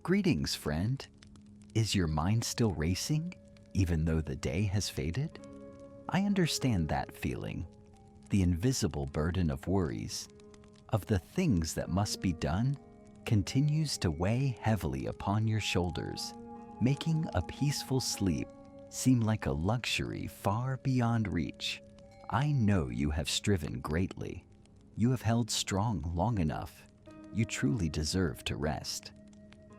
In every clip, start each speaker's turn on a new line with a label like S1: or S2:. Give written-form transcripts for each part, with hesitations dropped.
S1: Greetings, friend. Is your mind still racing, even though the day has faded? I understand that feeling, the invisible burden of worries, of the things that must be done, continues to weigh heavily upon your shoulders, making a peaceful sleep seem like a luxury far beyond reach. I know you have striven greatly. You have held strong long enough. You truly deserve to rest.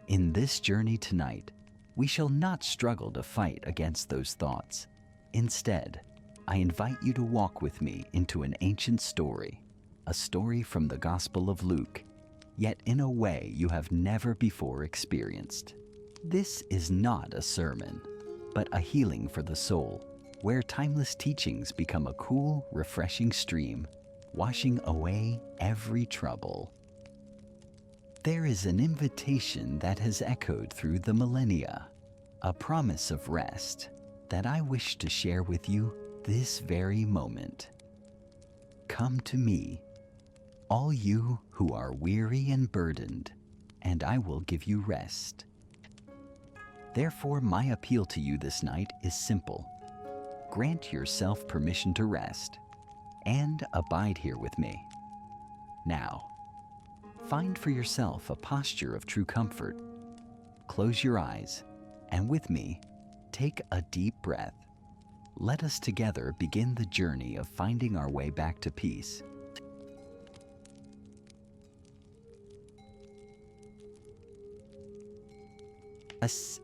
S1: In this journey tonight, we shall not struggle to fight against those thoughts. Instead, I invite you to walk with me into an ancient story, a story from the Gospel of Luke, yet in a way you have never before experienced. This is not a sermon, but a healing for the soul, where timeless teachings become a cool, refreshing stream, washing away every trouble. There is an invitation that has echoed through the millennia, a promise of rest that I wish to share with you this very moment. Come to me, all you who are weary and burdened, and I will give you rest. Therefore, my appeal to you this night is simple. Grant yourself permission to rest and abide here with me. Now, find for yourself a posture of true comfort. Close your eyes, and with me, take a deep breath. Let us together begin the journey of finding our way back to peace.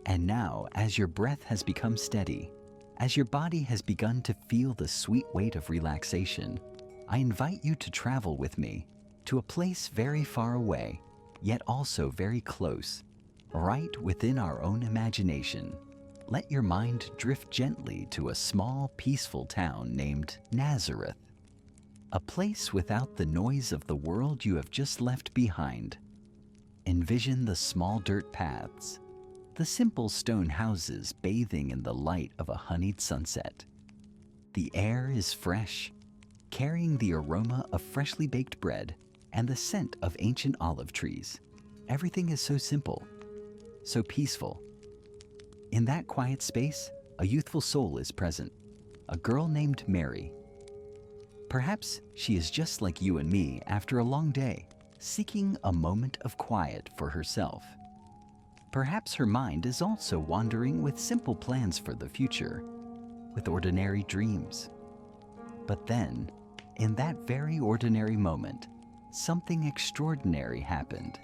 S1: And now, as your breath has become steady, as your body has begun to feel the sweet weight of relaxation, I invite you to travel with me to a place very far away, yet also very close, right within our own imagination. Let your mind drift gently to a small, peaceful town named Nazareth, a place without the noise of the world you have just left behind. Envision the small dirt paths, the simple stone houses bathing in the light of a honeyed sunset. The air is fresh, carrying the aroma of freshly baked bread and the scent of ancient olive trees. Everything is so simple, so peaceful. In that quiet space, a youthful soul is present, a girl named Mary. Perhaps she is just like you and me after a long day, seeking a moment of quiet for herself. Perhaps her mind is also wandering with simple plans for the future, with ordinary dreams. But then, in that very ordinary moment, something extraordinary happened.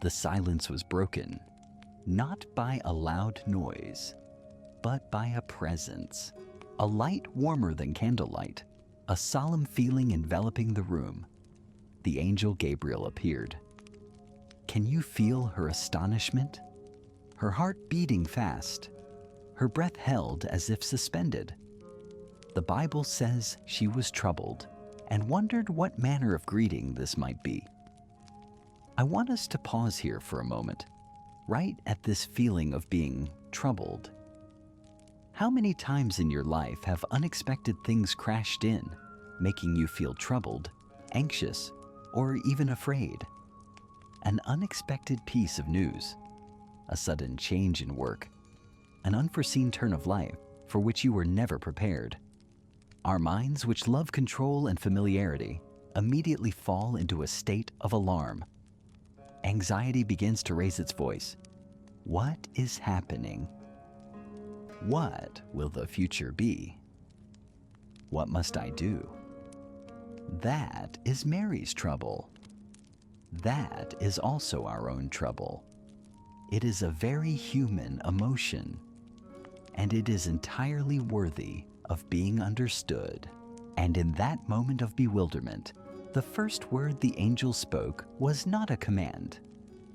S1: The silence was broken, not by a loud noise, but by a presence, a light warmer than candlelight, a solemn feeling enveloping the room. The angel Gabriel appeared. Can you feel her astonishment? Her heart beating fast, her breath held as if suspended. The Bible says she was troubled and wondered what manner of greeting this might be. I want us to pause here for a moment, right at this feeling of being troubled. How many times in your life have unexpected things crashed in, making you feel troubled, anxious, or even afraid? An unexpected piece of news, a sudden change in work, an unforeseen turn of life for which you were never prepared. Our minds, which love control and familiarity, immediately fall into a state of alarm. Anxiety begins to raise its voice. What is happening? What will the future be? What must I do? That is Mary's trouble. That is also our own trouble. It is a very human emotion, and it is entirely worthy of being understood. And in that moment of bewilderment, the first word the angel spoke was not a command,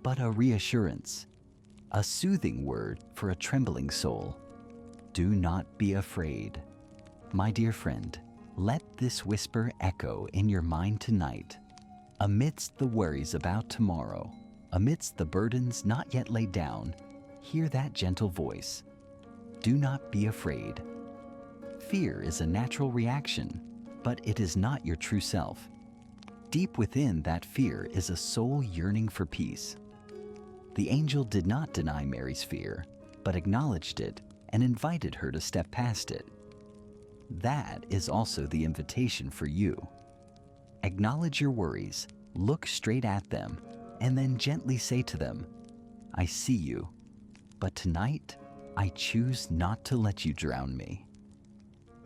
S1: but a reassurance, a soothing word for a trembling soul. Do not be afraid. My dear friend, let this whisper echo in your mind tonight. Amidst the worries about tomorrow, amidst the burdens not yet laid down, hear that gentle voice. Do not be afraid. Fear is a natural reaction, but it is not your true self. Deep within that fear is a soul yearning for peace. The angel did not deny Mary's fear, but acknowledged it and invited her to step past it. That is also the invitation for you. Acknowledge your worries, look straight at them, and then gently say to them, I see you, but tonight I choose not to let you drown me.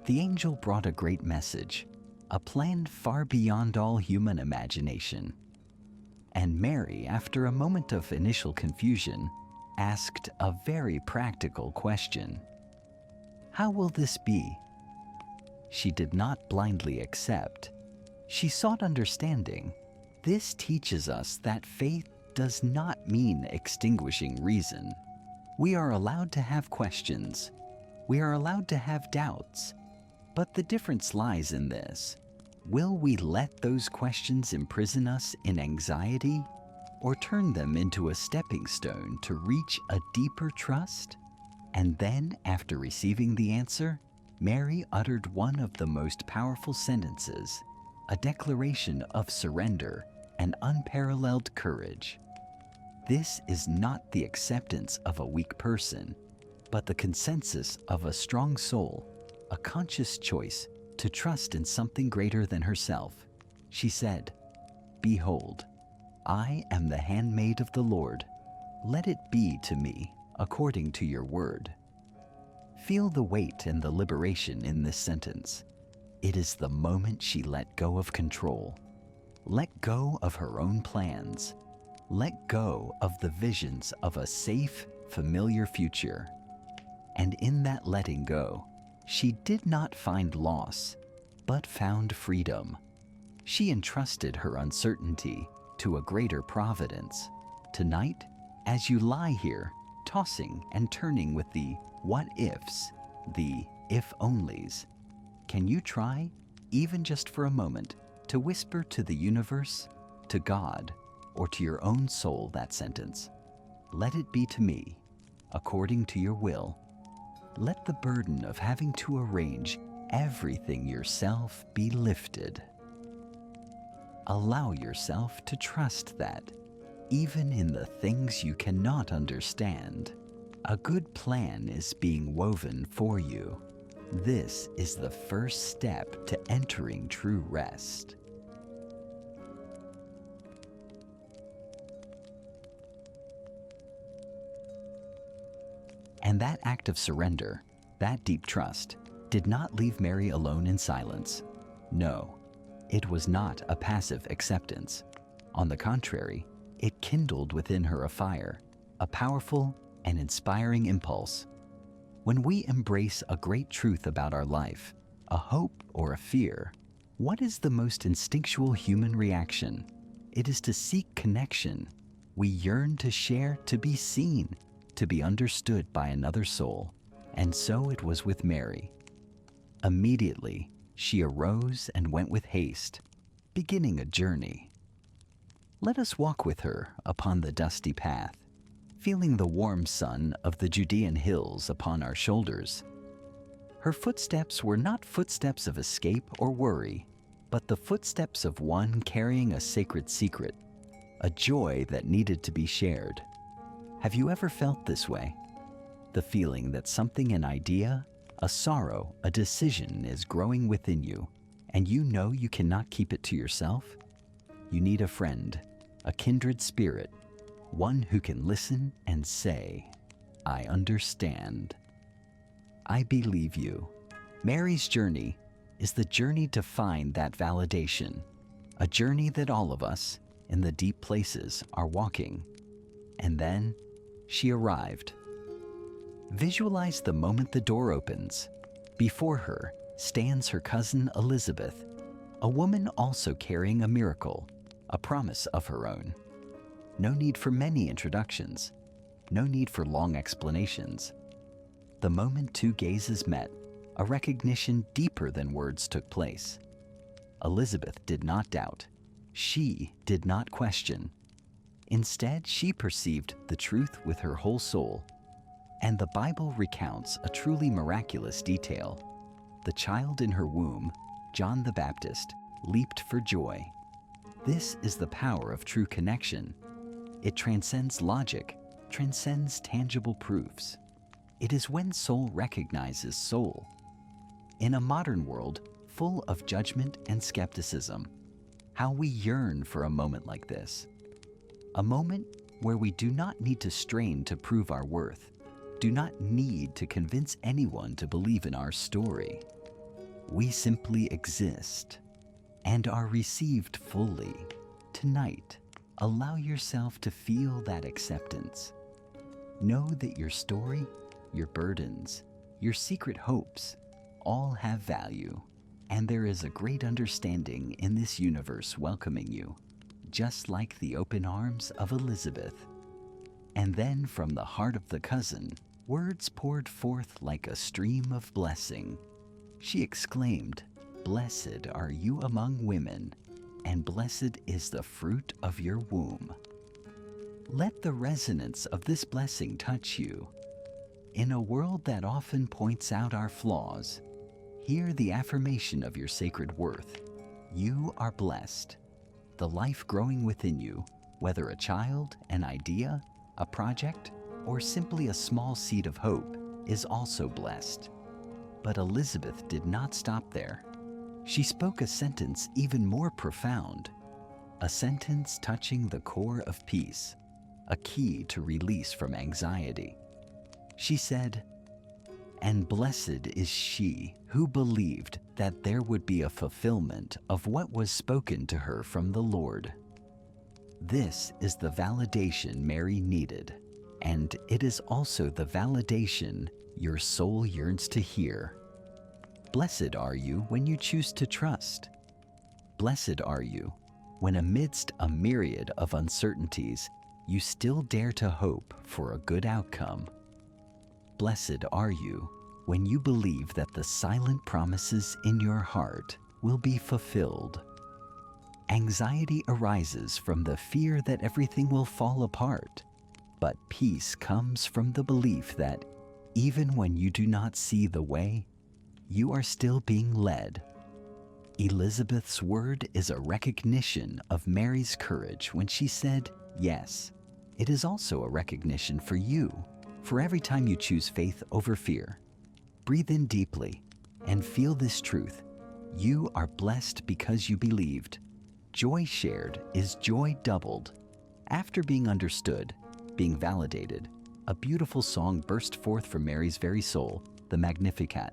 S1: The angel brought a great message, a plan far beyond all human imagination. And Mary, after a moment of initial confusion, asked a very practical question. How will this be? She did not blindly accept. She sought understanding. This teaches us that faith does not mean extinguishing reason. We are allowed to have questions. We are allowed to have doubts. But the difference lies in this. Will we let those questions imprison us in anxiety, or turn them into a stepping stone to reach a deeper trust? And then, after receiving the answer, Mary uttered one of the most powerful sentences, a declaration of surrender and unparalleled courage. This is not the acceptance of a weak person, but the consensus of a strong soul, a conscious choice to trust in something greater than herself. She said, Behold, I am the handmaid of the Lord. Let it be to me according to your word. Feel the weight and the liberation in this sentence. It is the moment she let go of control. Let go of her own plans. Let go of the visions of a safe, familiar future. And in that letting go, she did not find loss, but found freedom. She entrusted her uncertainty to a greater providence. Tonight, as you lie here, tossing and turning with the what ifs, the if onlys, can you try, even just for a moment, to whisper to the universe, to God, or to your own soul that sentence? Let it be to me, according to your will. Let the burden of having to arrange everything yourself be lifted. Allow yourself to trust that, even in the things you cannot understand, a good plan is being woven for you. This is the first step to entering true rest. And that act of surrender, that deep trust, did not leave Mary alone in silence. No, it was not a passive acceptance. On the contrary, it kindled within her a fire, a powerful and inspiring impulse. When we embrace a great truth about our life, a hope or a fear, what is the most instinctual human reaction? It is to seek connection. We yearn to share, to be seen, to be understood by another soul. And so it was with Mary. Immediately, she arose and went with haste, beginning a journey. Let us walk with her upon the dusty path, feeling the warm sun of the Judean hills upon our shoulders. Her footsteps were not footsteps of escape or worry, but the footsteps of one carrying a sacred secret, a joy that needed to be shared. Have you ever felt this way? The feeling that something, an idea, a sorrow, a decision is growing within you, and you know you cannot keep it to yourself? You need a friend, a kindred spirit, one who can listen and say, I understand. I believe you. Mary's journey is the journey to find that validation, a journey that all of us, in the deep places, are walking. And then she arrived. Visualize the moment the door opens. Before her stands her cousin Elizabeth, a woman also carrying a miracle, a promise of her own. No need for many introductions, no need for long explanations. The moment two gazes met, a recognition deeper than words took place. Elizabeth did not doubt. She did not question. Instead, she perceived the truth with her whole soul. And the Bible recounts a truly miraculous detail. The child in her womb, John the Baptist, leaped for joy. This is the power of true connection. It transcends logic transcends tangible proofs. It is when soul recognizes soul. In a modern world full of judgment and skepticism, how we yearn for a moment like this. A moment where we do not need to strain to prove our worth, do not need to convince anyone to believe in our story. We simply exist and are received fully. Tonight, allow yourself to feel that acceptance. Know that your story, your burdens, your secret hopes all have value, and there is a great understanding in this universe welcoming you, just like the open arms of Elizabeth. And then from the heart of the cousin, words poured forth like a stream of blessing. She exclaimed, "Blessed are you among women, and blessed is the fruit of your womb." Let the resonance of this blessing touch you. In a world that often points out our flaws, hear the affirmation of your sacred worth. You are blessed. The life growing within you, whether a child, an idea, a project, or simply a small seed of hope, is also blessed. But Elizabeth did not stop there. She spoke a sentence even more profound, a sentence touching the core of peace, a key to release from anxiety. She said, "And blessed is she who believed that there would be a fulfillment of what was spoken to her from the Lord." This is the validation Mary needed, and it is also the validation your soul yearns to hear. Blessed are you when you choose to trust. Blessed are you when amidst a myriad of uncertainties, you still dare to hope for a good outcome. Blessed are you when you believe that the silent promises in your heart will be fulfilled. Anxiety arises from the fear that everything will fall apart, but peace comes from the belief that even when you do not see the way, you are still being led. Elizabeth's word is a recognition of Mary's courage when she said yes. It is also a recognition for you, for every time you choose faith over fear. Breathe in deeply and feel this truth. You are blessed because you believed. Joy shared is joy doubled. After being understood, being validated, a beautiful song burst forth from Mary's very soul, the Magnificat.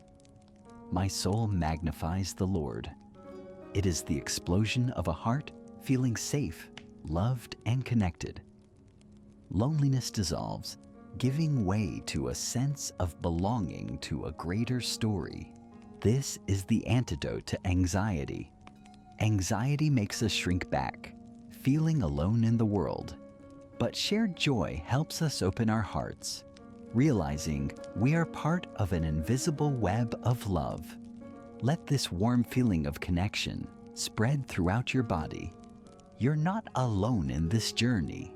S1: My soul magnifies the Lord. It is the explosion of a heart feeling safe, loved, and connected. Loneliness dissolves, giving way to a sense of belonging to a greater story. This is the antidote to anxiety. Anxiety makes us shrink back, feeling alone in the world. But shared joy helps us open our hearts, realizing we are part of an invisible web of love. Let this warm feeling of connection spread throughout your body. You're not alone in this journey.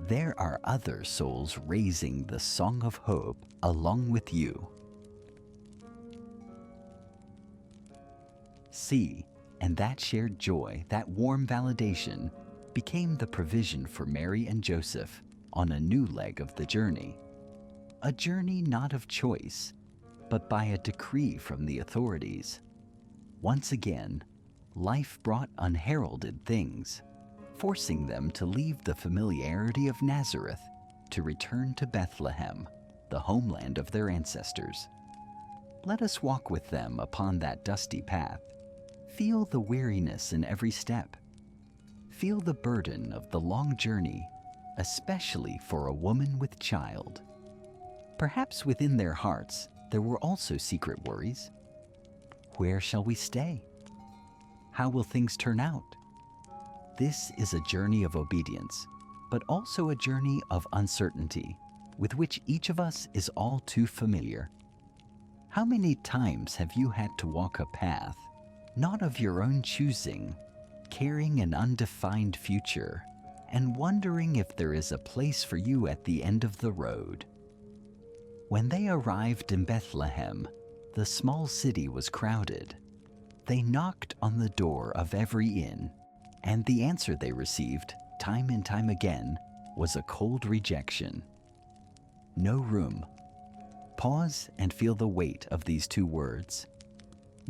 S1: There are other souls raising the song of hope along with you. See, and that shared joy, that warm validation, became the provision for Mary and Joseph on a new leg of the journey. A journey not of choice, but by a decree from the authorities. Once again, life brought unheralded things, forcing them to leave the familiarity of Nazareth to return to Bethlehem, the homeland of their ancestors. Let us walk with them upon that dusty path. Feel the weariness in every step. Feel the burden of the long journey, especially for a woman with child. Perhaps within their hearts, there were also secret worries. Where shall we stay? How will things turn out? This is a journey of obedience, but also a journey of uncertainty, with which each of us is all too familiar. How many times have you had to walk a path, not of your own choosing, carrying an undefined future, and wondering if there is a place for you at the end of the road? When they arrived in Bethlehem, the small city was crowded. They knocked on the door of every inn, and the answer they received, time and time again, was a cold rejection. no room. Pause and feel the weight of these two words.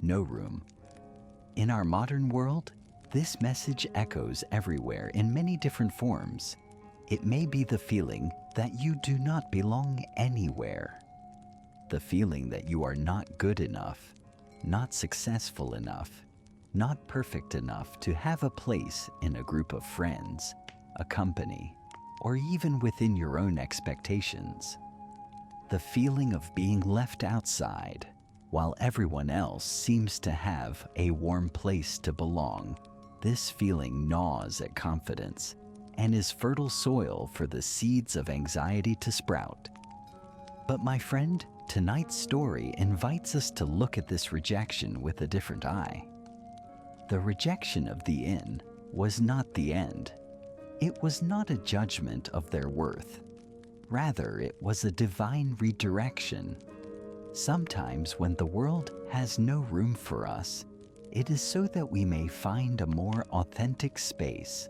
S1: No room. In our modern world, this message echoes everywhere in many different forms. It may be the feeling that you do not belong anywhere. The feeling that you are not good enough, not successful enough, not perfect enough to have a place in a group of friends, a company, or even within your own expectations. The feeling of being left outside while everyone else seems to have a warm place to belong. This feeling gnaws at confidence and is fertile soil for the seeds of anxiety to sprout. But my friend, tonight's story invites us to look at this rejection with a different eye. The rejection of the inn was not the end. It was not a judgment of their worth. Rather, it was a divine redirection. Sometimes when the world has no room for us, it is so that we may find a more authentic space,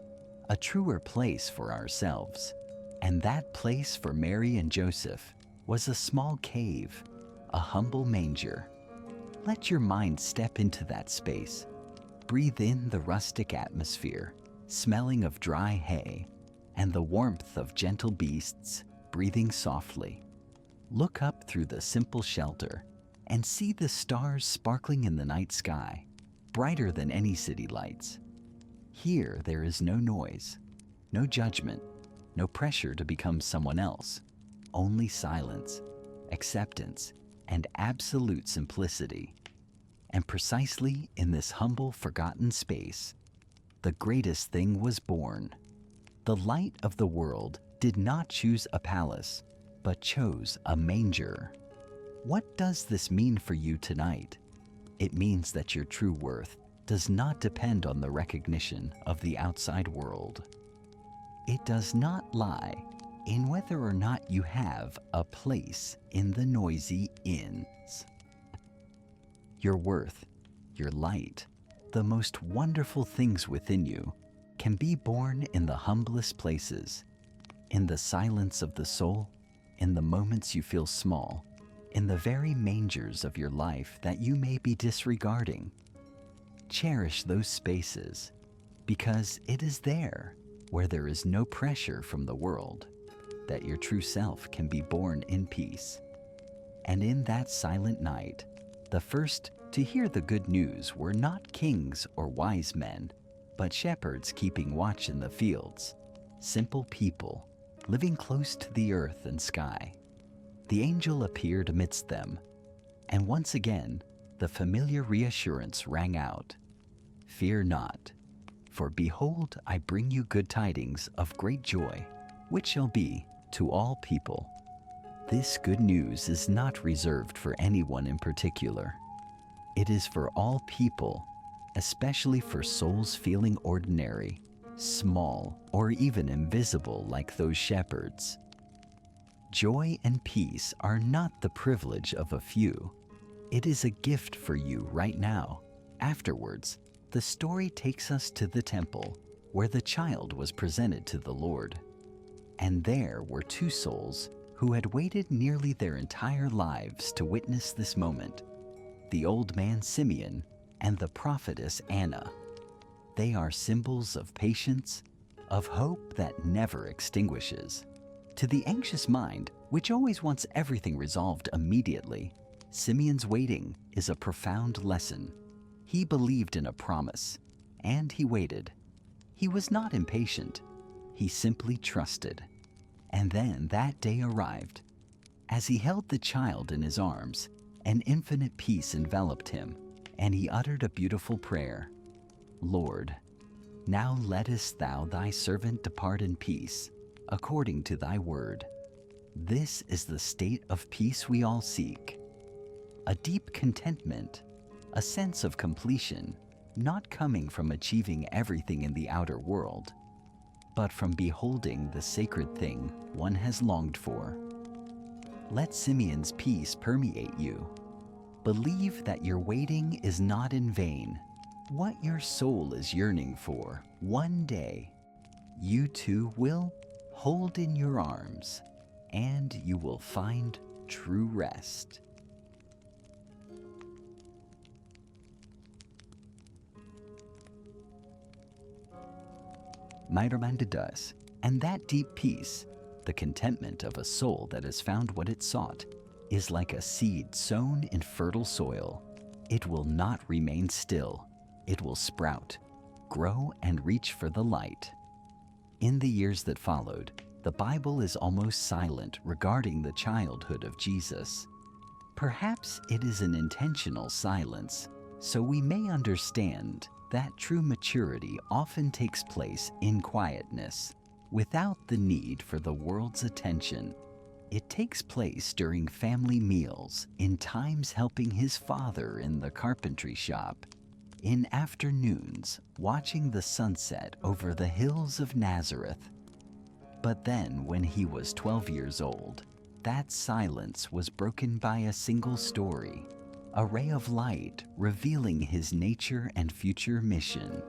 S1: a truer place for ourselves. And that place for Mary and Joseph was a small cave, a humble manger. Let your mind step into that space. Breathe in the rustic atmosphere, smelling of dry hay, and the warmth of gentle beasts breathing softly. Look up through the simple shelter and see the stars sparkling in the night sky, brighter than any city lights. Here there is no noise, no judgment, no pressure to become someone else, only silence, acceptance, and absolute simplicity. And precisely in this humble, forgotten space, the greatest thing was born. The light of the world did not choose a palace, but chose a manger. What does this mean for you tonight? It means that your true worth does not depend on the recognition of the outside world. It does not lie in whether or not you have a place in the noisy inns. Your worth, your light, the most wonderful things within you can be born in the humblest places, in the silence of the soul, in the moments you feel small, in the very mangers of your life that you may be disregarding. Cherish those spaces, because it is there where there is no pressure from the world that your true self can be born in peace. And in that silent night, the first to hear the good news were not kings or wise men, but shepherds keeping watch in the fields, simple people living close to the earth and sky. The angel appeared amidst them, and once again the familiar reassurance rang out. Fear not, for behold, I bring you good tidings of great joy, which shall be to all people. This good news is not reserved for anyone in particular. It is for all people, especially for souls feeling ordinary, small, or even invisible like those shepherds. Joy and peace are not the privilege of a few. It is a gift for you right now. Afterwards, the story takes us to the temple where the child was presented to the Lord. And there were two souls who had waited nearly their entire lives to witness this moment, the old man Simeon and the prophetess Anna. They are symbols of patience, of hope that never extinguishes. To the anxious mind, which always wants everything resolved immediately, Simeon's waiting is a profound lesson. He believed in a promise, and he waited. He was not impatient. He simply trusted. And then that day arrived. As he held the child in his arms, an infinite peace enveloped him, and he uttered a beautiful prayer. Lord, now lettest thou thy servant depart in peace, according to thy word. This is the state of peace we all seek. A deep contentment, a sense of completion, not coming from achieving everything in the outer world, but from beholding the sacred thing one has longed for. Let Simeon's peace permeate you. Believe that your waiting is not in vain. What your soul is yearning for, one day, you too will hold in your arms. and you will find true rest. My reminder does, and that deep peace, the contentment of a soul that has found what it sought, is like a seed sown in fertile soil. It will not remain still. It will sprout, grow, and reach for the light. In the years that followed, the Bible is almost silent regarding the childhood of Jesus. Perhaps it is an intentional silence, so we may understand that true maturity often takes place in quietness, without the need for the world's attention. It takes place during family meals, in times helping his father in the carpentry shop, in afternoons watching the sunset over the hills of Nazareth. But then, when he was 12 years old, that silence was broken by a single story, a ray of light revealing his nature and future mission.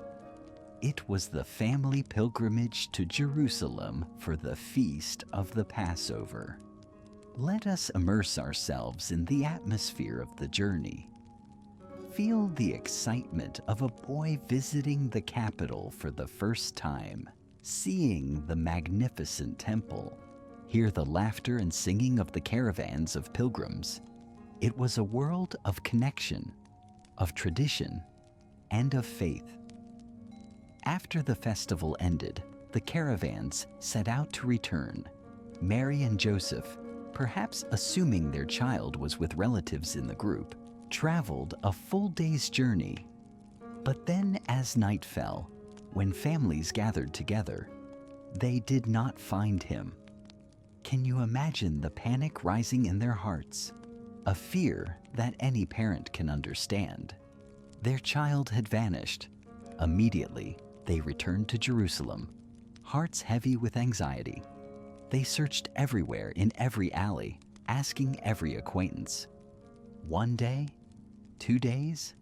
S1: It was the family pilgrimage to Jerusalem for the feast of the Passover. Let us immerse ourselves in the atmosphere of the journey. Feel the excitement of a boy visiting the capital for the first time, seeing the magnificent temple. Hear the laughter and singing of the caravans of pilgrims. It was a world of connection, of tradition, and of faith. After the festival ended, the caravans set out to return. Mary and Joseph, perhaps assuming their child was with relatives in the group, traveled a full day's journey. But then, as night fell, when families gathered together, they did not find him. Can you imagine the panic rising in their hearts? A fear that any parent can understand. Their child had vanished. Immediately, they returned to Jerusalem, hearts heavy with anxiety. They searched everywhere in every alley, asking every acquaintance. 1 day, 2 days,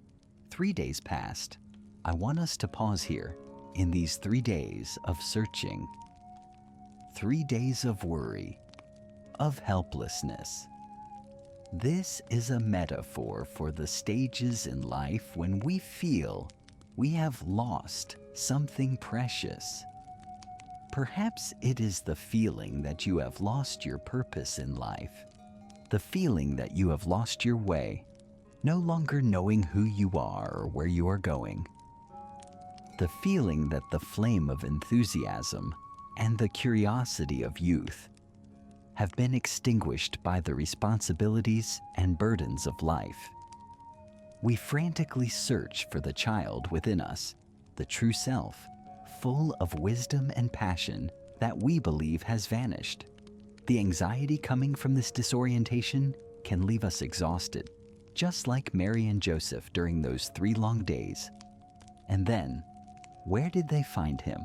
S1: 3 days passed. I want us to pause here in these 3 days of searching. 3 days of worry, of helplessness. This is a metaphor for the stages in life when we feel we have lost something precious. Perhaps it is the feeling that you have lost your purpose in life, the feeling that you have lost your way, no longer knowing who you are or where you are going, the feeling that the flame of enthusiasm and the curiosity of youth have been extinguished by the responsibilities and burdens of life. We frantically search for the child within us, the true self, full of wisdom and passion that we believe has vanished. The anxiety coming from this disorientation can leave us exhausted, just like Mary and Joseph during those 3 long days. And then, where did they find him?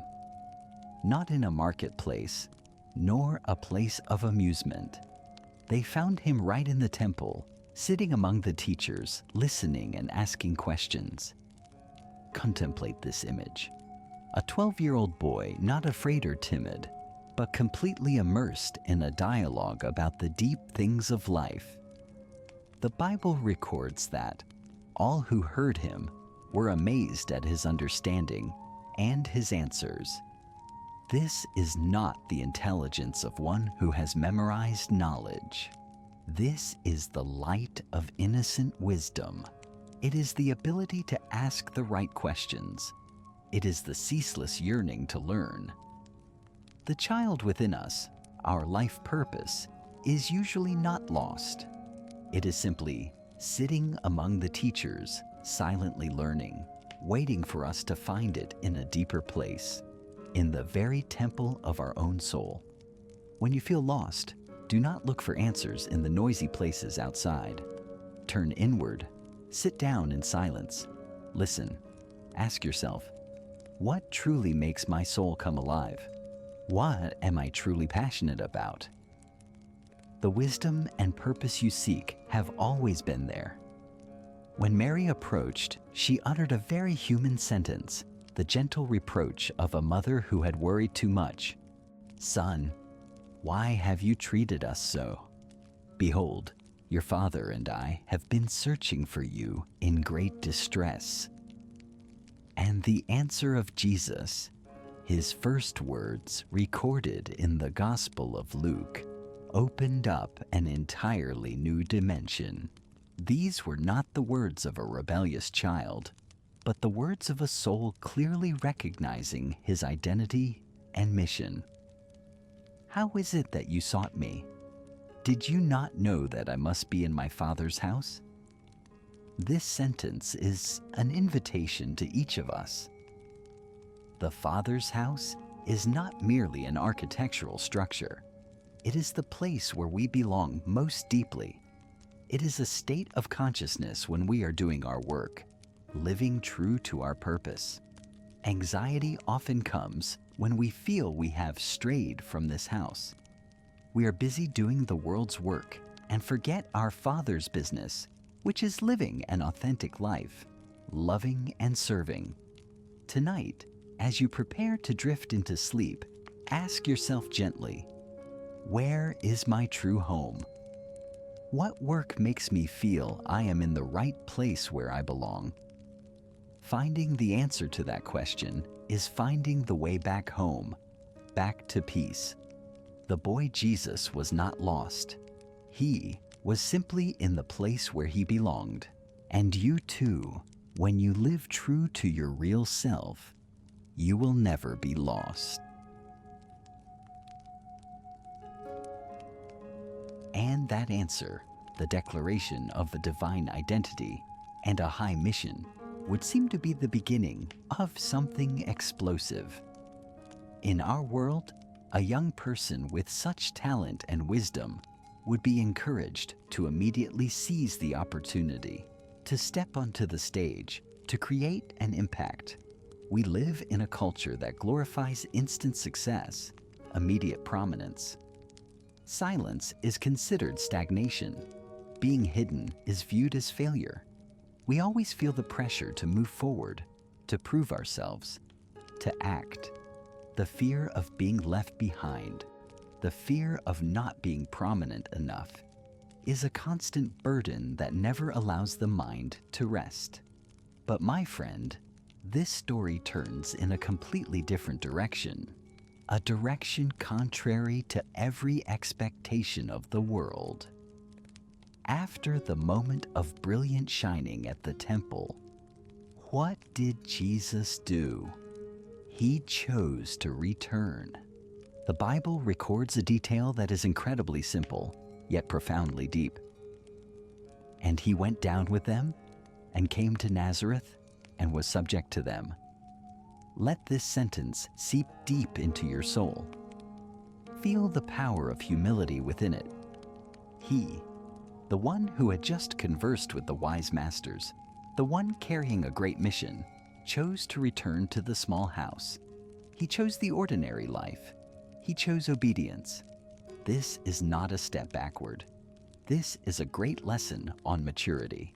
S1: Not in a marketplace, nor a place of amusement. They found him right in the temple, sitting among the teachers, listening and asking questions. Contemplate this image. A 12-year-old boy, not afraid or timid, but completely immersed in a dialogue about the deep things of life. The Bible records that all who heard him were amazed at his understanding and his answers. This is not the intelligence of one who has memorized knowledge. This is the light of innocent wisdom. It is the ability to ask the right questions. It is the ceaseless yearning to learn. The child within us, our life purpose, is usually not lost. It is simply sitting among the teachers, silently learning, waiting for us to find it in a deeper place, in the very temple of our own soul. When you feel lost, do not look for answers in the noisy places outside. Turn inward, sit down in silence, listen, ask yourself, what truly makes my soul come alive? What am I truly passionate about? The wisdom and purpose you seek have always been there. When Mary approached, she uttered a very human sentence, the gentle reproach of a mother who had worried too much. Son, Why have you treated us so? Behold, your father and I have been searching for you in great distress." And the answer of Jesus, his first words recorded in the Gospel of Luke, opened up an entirely new dimension. These were not the words of a rebellious child, but the words of a soul clearly recognizing his identity and mission. "How is it that you sought me? Did you not know that I must be in my Father's house?" This sentence is an invitation to each of us. The Father's house is not merely an architectural structure. It is the place where we belong most deeply. It is a state of consciousness when we are doing our work, living true to our purpose. Anxiety often comes when we feel we have strayed from this house. We are busy doing the world's work and forget our Father's business, which is living an authentic life, loving and serving. Tonight, as you prepare to drift into sleep, ask yourself gently, where is my true home? What work makes me feel I am in the right place where I belong? Finding the answer to that question is finding the way back home, back to peace. The boy Jesus was not lost. He was simply in the place where he belonged. And you too, when you live true to your real self, you will never be lost. And that answer, the declaration of a divine identity and a high mission, would seem to be the beginning of something explosive. In our world, a young person with such talent and wisdom would be encouraged to immediately seize the opportunity, to step onto the stage, to create an impact. We live in a culture that glorifies instant success, immediate prominence. Silence is considered stagnation. Being hidden is viewed as failure. We always feel the pressure to move forward, to prove ourselves, to act. The fear of being left behind, the fear of not being prominent enough, is a constant burden that never allows the mind to rest. But my friend, this story turns in a completely different direction, a direction contrary to every expectation of the world. After the moment of brilliant shining at the temple, what did Jesus do? He chose to return. The Bible records a detail that is incredibly simple, yet profoundly deep. And he went down with them, and came to Nazareth, and was subject to them. Let this sentence seep deep into your soul. Feel the power of humility within it. He, the one who had just conversed with the wise masters, the one carrying a great mission, chose to return to the small house. He chose the ordinary life. He chose obedience. This is not a step backward. This is a great lesson on maturity.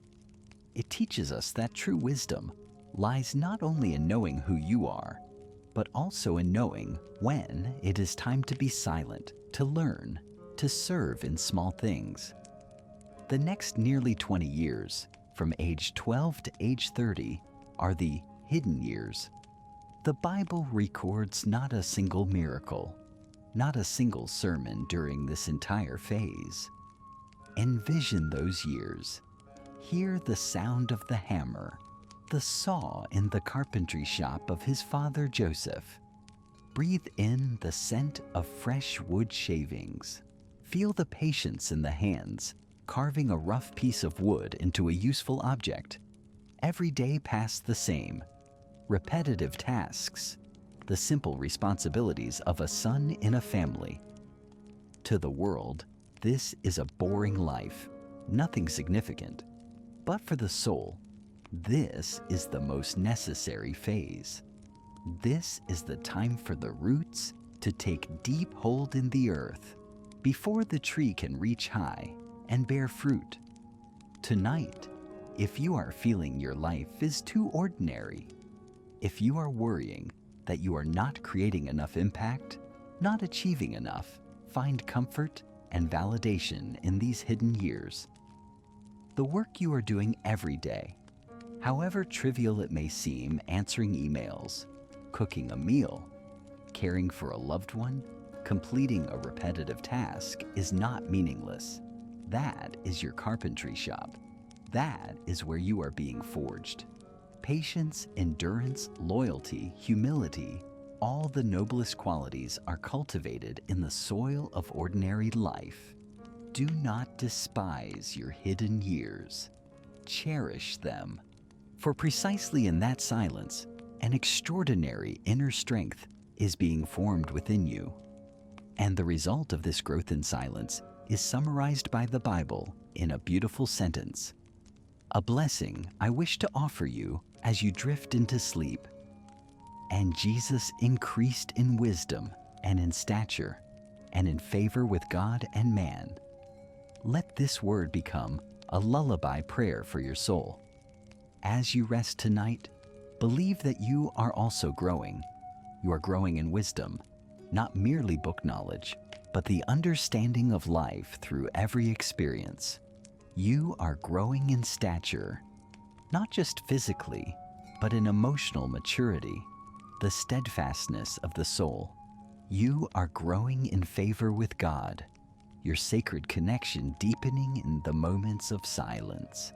S1: It teaches us that true wisdom lies not only in knowing who you are, but also in knowing when it is time to be silent, to learn, to serve in small things. The next nearly 20 years, from age 12 to age 30, are the hidden years. The Bible records not a single miracle, not a single sermon during this entire phase. Envision those years. Hear the sound of the hammer, the saw in the carpentry shop of his father Joseph. Breathe in the scent of fresh wood shavings. Feel the patience in the hands, carving a rough piece of wood into a useful object. Every day passed the same. Repetitive tasks, the simple responsibilities of a son in a family. To the world, this is a boring life, nothing significant. But for the soul, this is the most necessary phase. This is the time for the roots to take deep hold in the earth before the tree can reach high and bear fruit. Tonight, if you are feeling your life is too ordinary, if you are worrying that you are not creating enough impact, not achieving enough, find comfort and validation in these hidden years. The work you are doing every day, however trivial it may seem, answering emails, cooking a meal, caring for a loved one, completing a repetitive task, is not meaningless. That is your carpentry shop. That is where you are being forged. Patience, endurance, loyalty, humility, all the noblest qualities are cultivated in the soil of ordinary life. Do not despise your hidden years. Cherish them. For precisely in that silence, an extraordinary inner strength is being formed within you. And the result of this growth in silence is summarized by the Bible in a beautiful sentence. A blessing I wish to offer you as you drift into sleep. And Jesus increased in wisdom and in stature and in favor with God and man. Let this word become a lullaby prayer for your soul. As you rest tonight, believe that you are also growing. You are growing in wisdom, not merely book knowledge, but the understanding of life through every experience. You are growing in stature, not just physically, but in emotional maturity, the steadfastness of the soul. You are growing in favor with God, your sacred connection deepening in the moments of silence.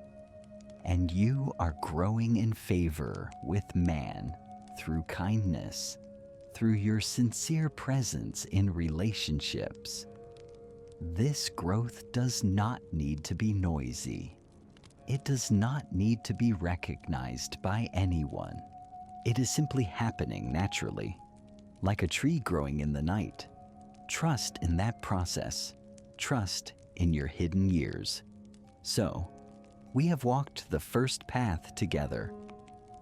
S1: And you are growing in favor with man through kindness, through your sincere presence in relationships. This growth does not need to be noisy. It does not need to be recognized by anyone. It is simply happening naturally, like a tree growing in the night. Trust in that process. Trust in your hidden years. So, we have walked the first path together,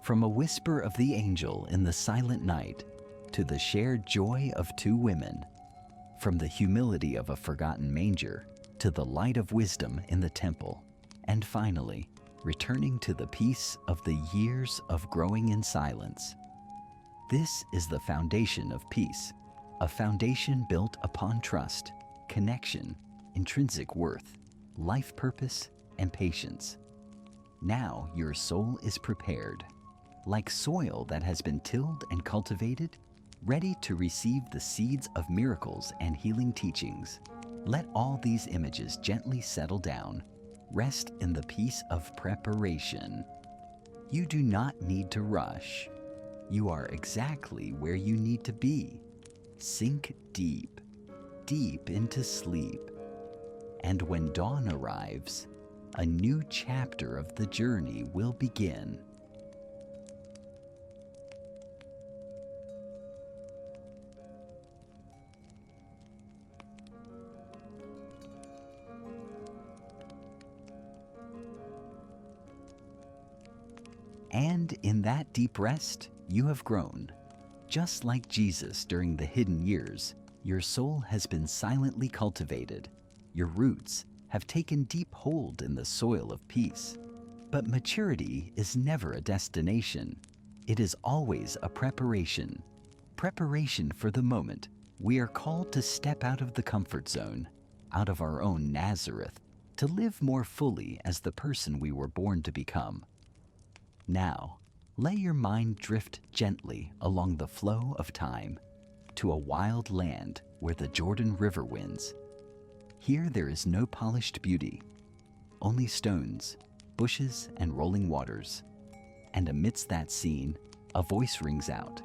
S1: from a whisper of the angel in the silent night to the shared joy of two women, from the humility of a forgotten manger to the light of wisdom in the temple, and finally, returning to the peace of the years of growing in silence. This is the foundation of peace, a foundation built upon trust, connection, intrinsic worth, life purpose, and patience. Now your soul is prepared, like soil that has been tilled and cultivated, ready to receive the seeds of miracles and healing teachings. Let all these images gently settle down. Rest in the peace of preparation. You do not need to rush. You are exactly where you need to be. Sink deep, deep into sleep. And when dawn arrives, a new chapter of the journey will begin. And in that deep rest, you have grown. Just like Jesus during the hidden years, your soul has been silently cultivated. Your roots have taken deep hold in the soil of peace. But maturity is never a destination. It is always a preparation. Preparation for the moment we are called to step out of the comfort zone, out of our own Nazareth, to live more fully as the person we were born to become. Now, let your mind drift gently along the flow of time to a wild land where the Jordan River winds. Here there is no polished beauty, only stones, bushes, and rolling waters. And amidst that scene, a voice rings out,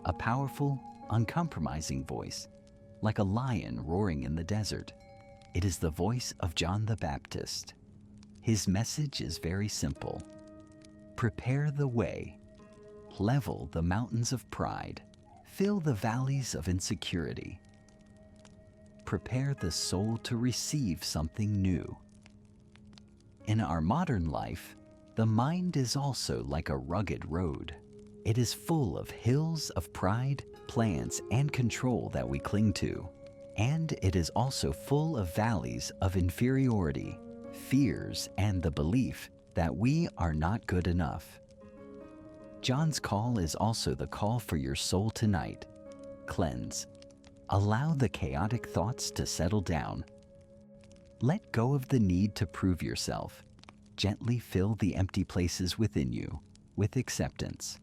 S1: a powerful, uncompromising voice, like a lion roaring in the desert. It is the voice of John the Baptist. His message is very simple. Prepare the way, level the mountains of pride, fill the valleys of insecurity. Prepare the soul to receive something new. In our modern life, the mind is also like a rugged road. It is full of hills of pride, plans, and control that we cling to. And it is also full of valleys of inferiority, fears, and the belief that we are not good enough. John's call is also the call for your soul tonight. Cleanse. Allow the chaotic thoughts to settle down. Let go of the need to prove yourself. Gently fill the empty places within you with acceptance.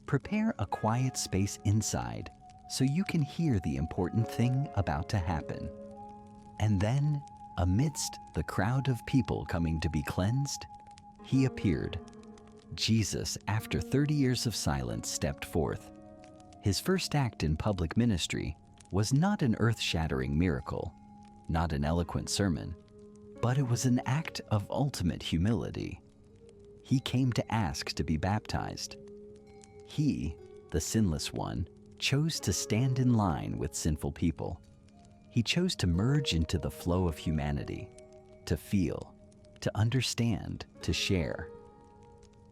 S1: Prepare a quiet space inside so you can hear the important thing about to happen. And then, amidst the crowd of people coming to be cleansed, he appeared. Jesus, after 30 years of silence, stepped forth. His first act in public ministry was not an earth-shattering miracle, not an eloquent sermon, but it was an act of ultimate humility. He came to ask to be baptized. He, the sinless one, chose to stand in line with sinful people. He chose to merge into the flow of humanity, to feel, to understand, to share.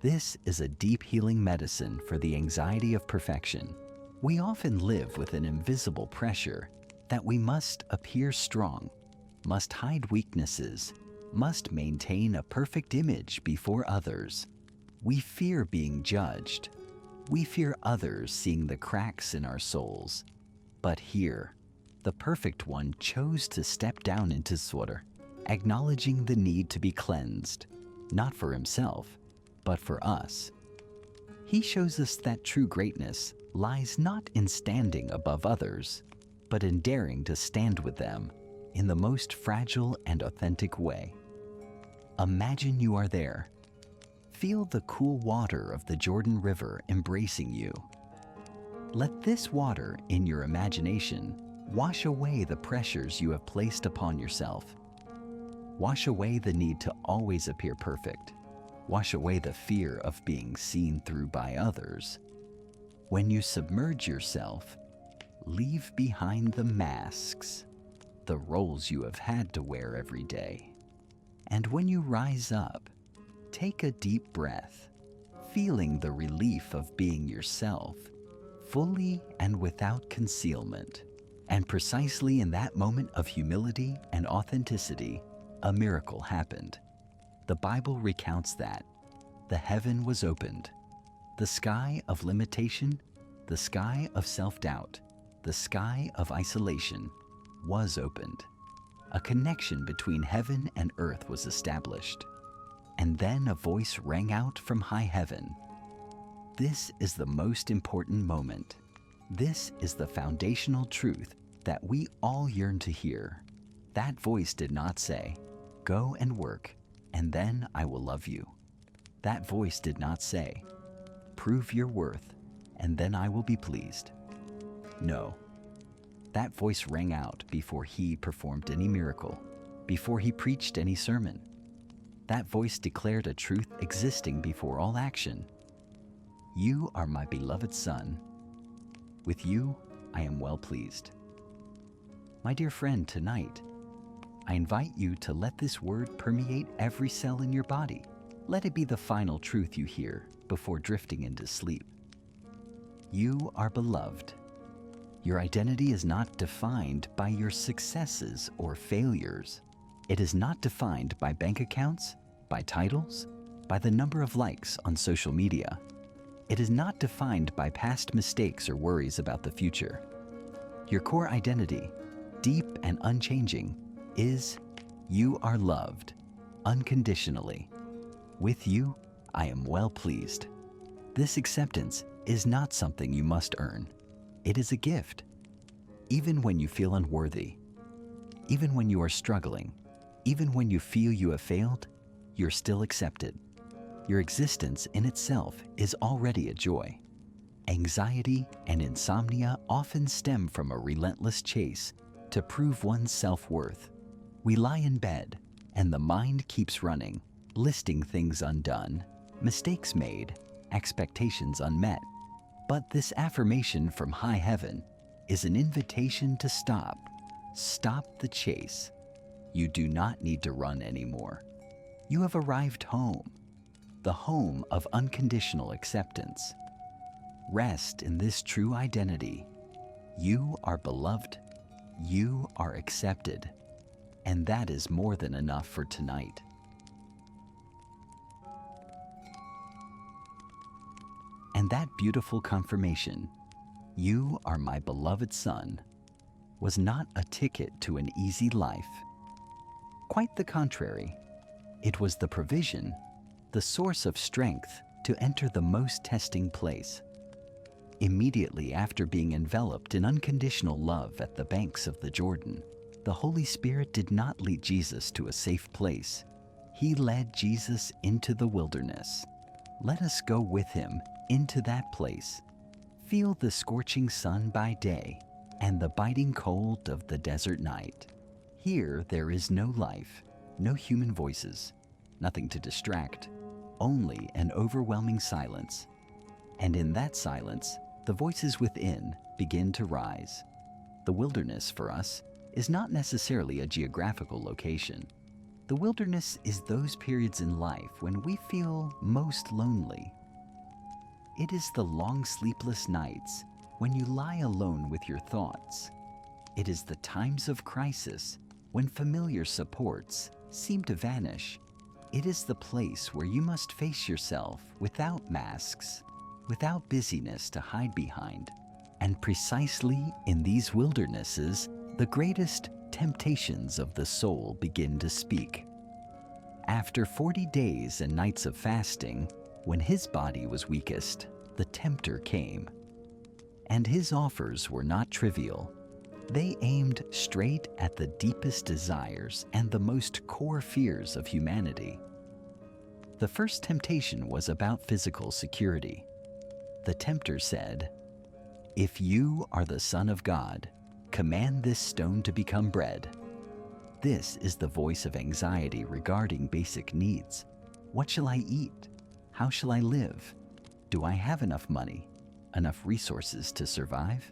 S1: This is a deep healing medicine for the anxiety of perfection. We often live with an invisible pressure that we must appear strong, must hide weaknesses, must maintain a perfect image before others. We fear being judged. We fear others seeing the cracks in our souls. But here, the perfect one chose to step down into water, acknowledging the need to be cleansed, not for himself, but for us. He shows us that true greatness lies not in standing above others, but in daring to stand with them in the most fragile and authentic way. Imagine you are there. Feel the cool water of the Jordan River embracing you. Let this water in your imagination wash away the pressures you have placed upon yourself. Wash away the need to always appear perfect. Wash away the fear of being seen through by others. When you submerge yourself, leave behind the masks, the roles you have had to wear every day. And when you rise up, take a deep breath, feeling the relief of being yourself, fully and without concealment. And precisely in that moment of humility and authenticity, a miracle happened. The Bible recounts that the heaven was opened. The sky of limitation, the sky of self-doubt, the sky of isolation was opened. A connection between heaven and earth was established. And then a voice rang out from high heaven. This is the most important moment. This is the foundational truth that we all yearn to hear. That voice did not say, "Go and work, and then I will love you." That voice did not say, "Prove your worth, and then I will be pleased." No. That voice rang out before he performed any miracle, before he preached any sermon. That voice declared a truth existing before all action. You are my beloved Son. With you, I am well pleased. My dear friend, tonight, I invite you to let this word permeate every cell in your body. Let it be the final truth you hear before drifting into sleep. You are beloved. Your identity is not defined by your successes or failures. It is not defined by bank accounts, by titles, by the number of likes on social media. It is not defined by past mistakes or worries about the future. Your core identity, deep and unchanging, is you are loved unconditionally. With you, I am well pleased. This acceptance is not something you must earn. It is a gift. Even when you feel unworthy, even when you are struggling, even when you feel you have failed, you're still accepted. Your existence in itself is already a joy. Anxiety and insomnia often stem from a relentless chase to prove one's self-worth. We lie in bed, and the mind keeps running, listing things undone, mistakes made, expectations unmet. But this affirmation from high heaven is an invitation to stop. Stop the chase. You do not need to run anymore. You have arrived home, the home of unconditional acceptance. Rest in this true identity. You are beloved. You are accepted. And that is more than enough for tonight. And that beautiful confirmation, you are my beloved Son, was not a ticket to an easy life. Quite the contrary, it was the provision, the source of strength to enter the most testing place. Immediately after being enveloped in unconditional love at the banks of the Jordan, the Holy Spirit did not lead Jesus to a safe place. He led Jesus into the wilderness. Let us go with him into that place. Feel the scorching sun by day and the biting cold of the desert night. Here there is no life, no human voices, nothing to distract, only an overwhelming silence. And in that silence, the voices within begin to rise. The wilderness for us is not necessarily a geographical location. The wilderness is those periods in life when we feel most lonely. It is the long sleepless nights when you lie alone with your thoughts. It is the times of crisis when familiar supports seem to vanish. It is the place where you must face yourself without masks, without busyness to hide behind. And precisely in these wildernesses, the greatest temptations of the soul begin to speak. After 40 days and nights of fasting, when his body was weakest, the tempter came. And his offers were not trivial. They aimed straight at the deepest desires and the most core fears of humanity. The first temptation was about physical security. The tempter said, "If you are the Son of God, command this stone to become bread." This is the voice of anxiety regarding basic needs. What shall I eat? How shall I live? Do I have enough money, enough resources to survive?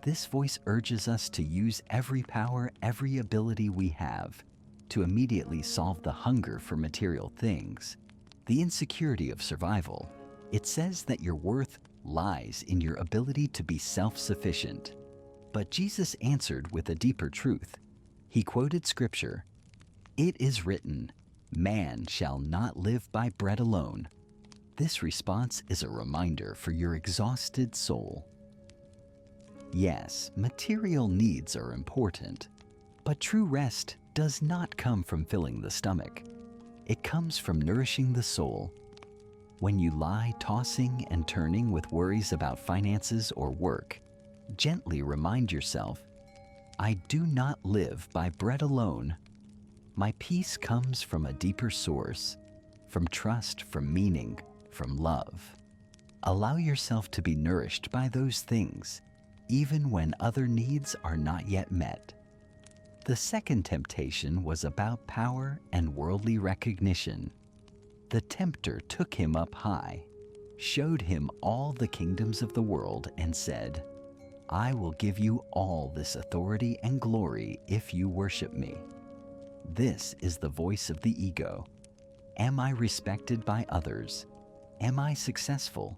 S1: This voice urges us to use every power, every ability we have to immediately solve the hunger for material things, the insecurity of survival. It says that your worth lies in your ability to be self-sufficient. But Jesus answered with a deeper truth. He quoted scripture, "It is written, man shall not live by bread alone." This response is a reminder for your exhausted soul. Yes, material needs are important, but true rest does not come from filling the stomach. It comes from nourishing the soul. When you lie tossing and turning with worries about finances or work, gently remind yourself, "I do not live by bread alone. My peace comes from a deeper source, from trust, from meaning, from love." Allow yourself to be nourished by those things, even when other needs are not yet met. The second temptation was about power and worldly recognition. The tempter took him up high, showed him all the kingdoms of the world, and said, "I will give you all this authority and glory if you worship me." This is the voice of the ego. Am I respected by others? Am I successful?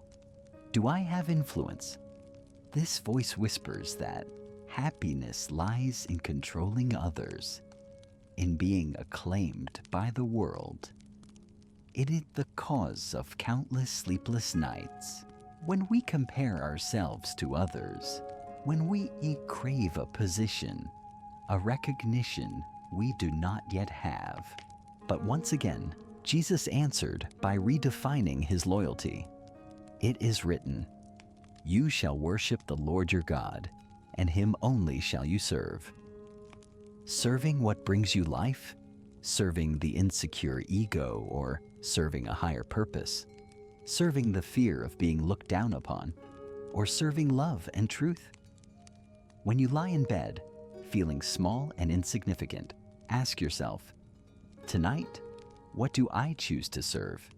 S1: Do I have influence? This voice whispers that happiness lies in controlling others, in being acclaimed by the world. It is the cause of countless sleepless nights. When we compare ourselves to others, when we crave a position, a recognition we do not yet have. But once again, Jesus answered by redefining his loyalty. "It is written, you shall worship the Lord your God, and him only shall you serve." Serving what brings you life? Serving the insecure ego, or serving a higher purpose? Serving the fear of being looked down upon? Or serving love and truth? When you lie in bed, feeling small and insignificant, ask yourself, tonight, what do I choose to serve?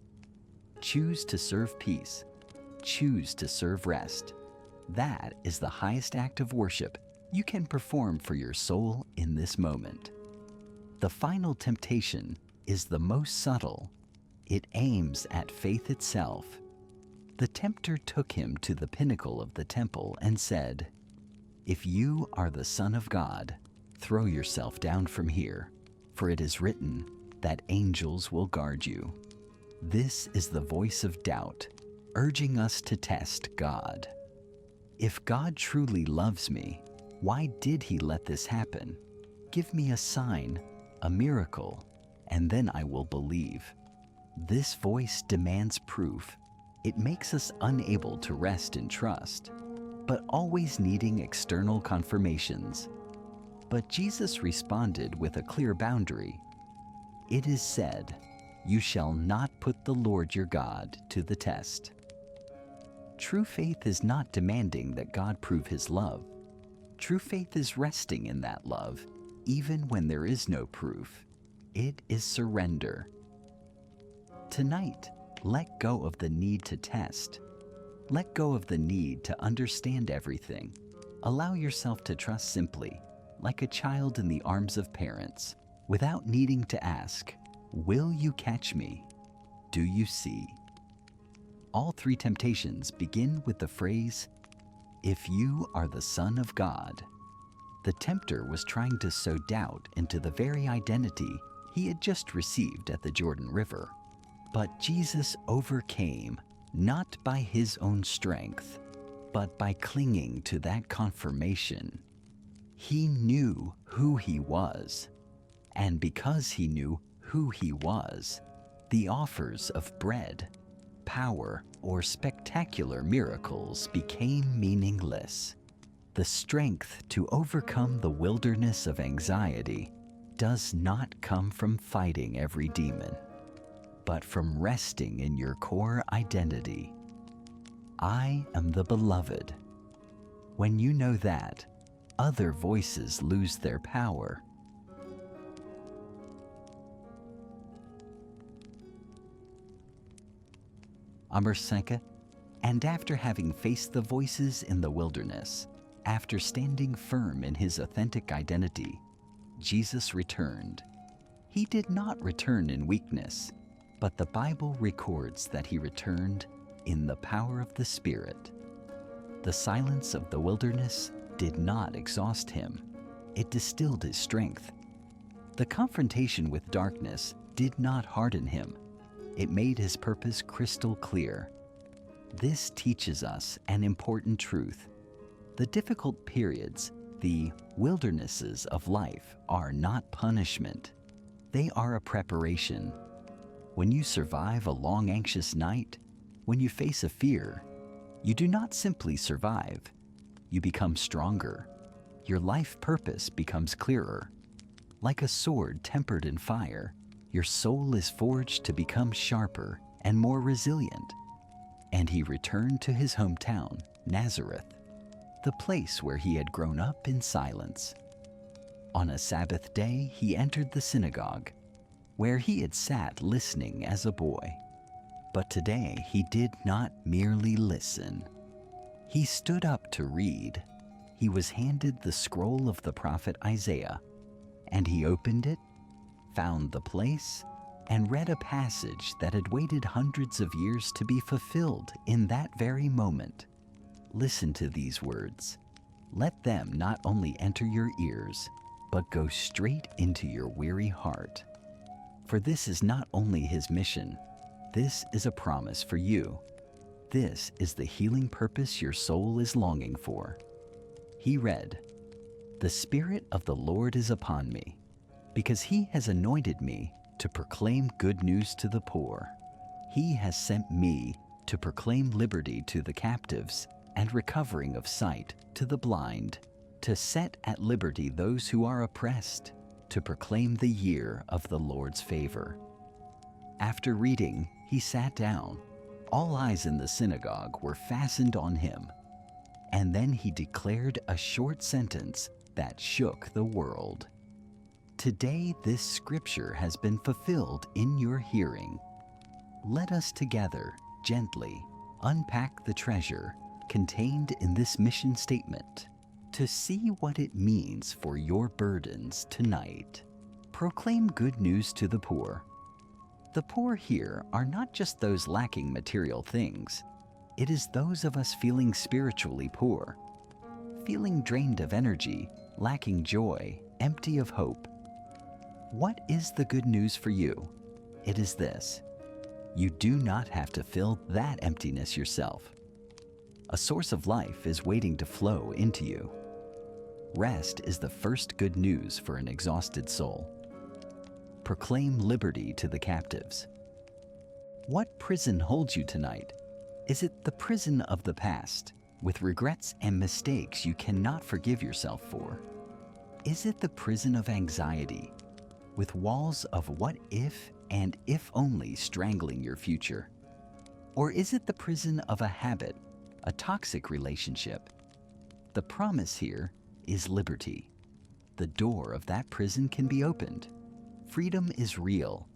S1: Choose to serve peace. Choose to serve rest. That is the highest act of worship you can perform for your soul in this moment. The final temptation is the most subtle. It aims at faith itself. The tempter took him to the pinnacle of the temple and said, "If you are the Son of God, throw yourself down from here, for it is written that angels will guard you." This is the voice of doubt, urging us to test God. If God truly loves me, Why did he let this happen? Give me a sign, a miracle, and then I will believe. This voice demands proof. It makes us unable to rest in trust, but always needing external confirmations. But Jesus responded with a clear boundary. It is said, "You shall not put the Lord your God to the test." True faith is not demanding that God prove his love. True faith is resting in that love, even when there is no proof. It is surrender. Tonight, let go of the need to test. Let go of the need to understand everything. Allow yourself to trust simply, like a child in the arms of parents, without needing to ask, "Will you catch me? Do you see?" All three temptations begin with the phrase, "If you are the Son of God." The tempter was trying to sow doubt into the very identity he had just received at the Jordan River. But Jesus overcame, not by his own strength, but by clinging to that confirmation. He knew who he was, and because he knew who he was, the offers of bread, power, or spectacular miracles became meaningless. The strength to overcome the wilderness of anxiety does not come from fighting every demon, but from resting in your core identity. I am the beloved. When you know that, other voices lose their power. Amr Senka, and after having faced the voices in the wilderness, after standing firm in his authentic identity, Jesus returned. He did not return in weakness, but the Bible records that he returned in the power of the Spirit. The silence of the wilderness did not exhaust him. It distilled his strength. The confrontation with darkness did not harden him. It made his purpose crystal clear. This teaches us an important truth. The difficult periods, the wildernesses of life, are not punishment. They are a preparation. When you survive a long, anxious night, when you face a fear, you do not simply survive. You become stronger. Your life purpose becomes clearer. Like a sword tempered in fire, your soul is forged to become sharper and more resilient. And he returned to his hometown, Nazareth, the place where he had grown up in silence. On a Sabbath day, he entered the synagogue, where he had sat listening as a boy. But today he did not merely listen. He stood up to read. He was handed the scroll of the prophet Isaiah, and he opened it, found the place, and read a passage that had waited hundreds of years to be fulfilled in that very moment. Listen to these words. Let them not only enter your ears, but go straight into your weary heart. For this is not only his mission, this is a promise for you. This is the healing purpose your soul is longing for. He read, "The Spirit of the Lord is upon me, because he has anointed me to proclaim good news to the poor. He has sent me to proclaim liberty to the captives and recovering of sight to the blind, to set at liberty those who are oppressed, to proclaim the year of the Lord's favor." After reading, he sat down. All eyes in the synagogue were fastened on him. And then he declared a short sentence that shook the world. Today this scripture has been fulfilled in your hearing. Let us together, gently, unpack the treasure contained in this mission statement to see what it means for your burdens tonight. Proclaim good news to the poor. The poor here are not just those lacking material things. It is those of us feeling spiritually poor, feeling drained of energy, lacking joy, empty of hope. What is the good news for you? It is this: you do not have to fill that emptiness yourself. A source of life is waiting to flow into you. Rest is the first good news for an exhausted soul. Proclaim liberty to the captives. What prison holds you tonight? Is it the prison of the past, with regrets and mistakes you cannot forgive yourself for? Is it the prison of anxiety, with walls of what if and if only strangling your future? Or is it the prison of a habit, a toxic relationship? The promise here is liberty. The door of that prison can be opened. Freedom is real.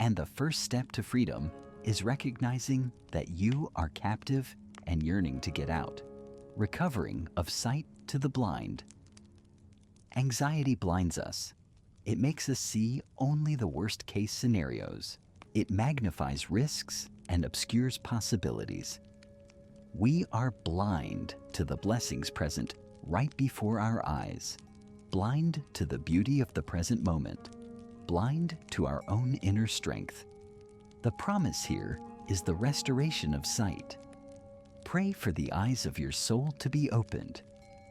S1: And the first step to freedom is recognizing that you are captive and yearning to get out, recovering of sight to the blind. Anxiety blinds us. It makes us see only the worst-case scenarios. It magnifies risks and obscures possibilities. We are blind to the blessings present right before our eyes, blind to the beauty of the present moment, blind to our own inner strength. The promise here is the restoration of sight. Pray for the eyes of your soul to be opened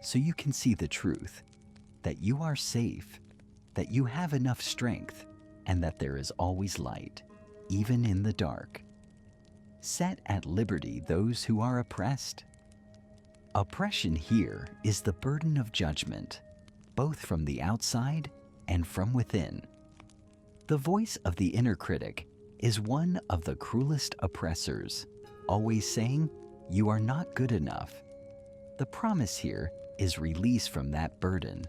S1: so you can see the truth, that you are safe, that you have enough strength, and that there is always light, even in the dark. Set at liberty those who are oppressed. Oppression here is the burden of judgment, both from the outside and from within. The voice of the inner critic is one of the cruelest oppressors, always saying, "You are not good enough." The promise here is release from that burden.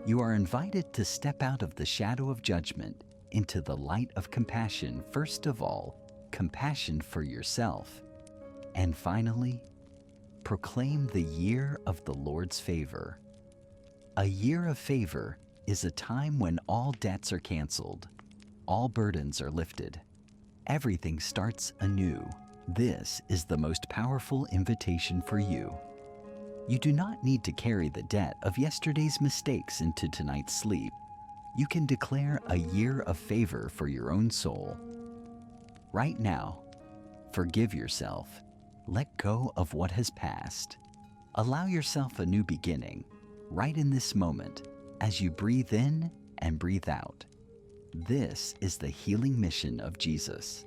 S1: You are invited to step out of the shadow of judgment into the light of compassion, first of all, compassion for yourself. And finally, proclaim the year of the Lord's favor. A year of favor is a time when all debts are canceled, all burdens are lifted, everything starts anew. This is the most powerful invitation for you. You do not need to carry the debt of yesterday's mistakes into tonight's sleep. You can declare a year of favor for your own soul. Right now, forgive yourself. Let go of what has passed. Allow yourself a new beginning, right in this moment, as you breathe in and breathe out. This is the healing mission of Jesus.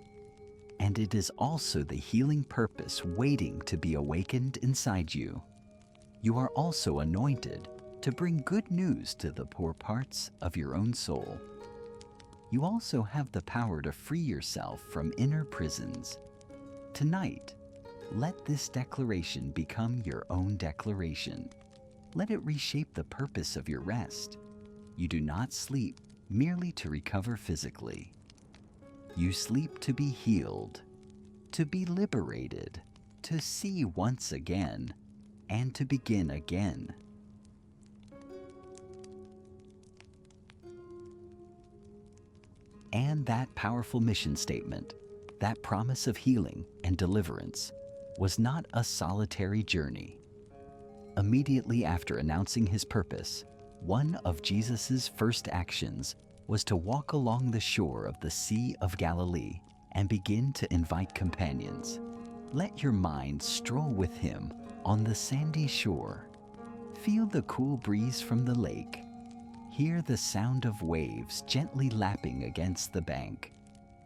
S1: And it is also the healing purpose waiting to be awakened inside you. You are also anointed to bring good news to the poor parts of your own soul. You also have the power to free yourself from inner prisons. Tonight, let this declaration become your own declaration. Let it reshape the purpose of your rest. You do not sleep merely to recover physically. You sleep to be healed, to be liberated, to see once again, and to begin again. And that powerful mission statement, that promise of healing and deliverance, was not a solitary journey. Immediately after announcing his purpose, one of Jesus' first actions was to walk along the shore of the Sea of Galilee and begin to invite companions. Let your mind stroll with him on the sandy shore. Feel the cool breeze from the lake. Hear the sound of waves gently lapping against the bank.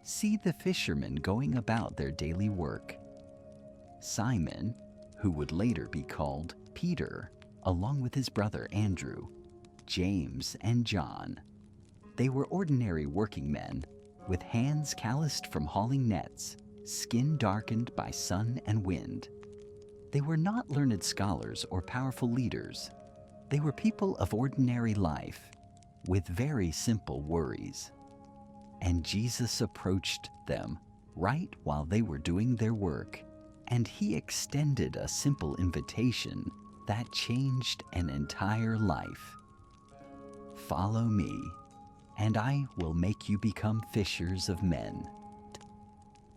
S1: See the fishermen going about their daily work. Simon, who would later be called Peter, along with his brother Andrew, James, and John. They were ordinary working men, with hands calloused from hauling nets, skin darkened by sun and wind. They were not learned scholars or powerful leaders. They were people of ordinary life, with very simple worries. And Jesus approached them right while they were doing their work, and he extended a simple invitation that changed an entire life. Follow me, and I will make you become fishers of men.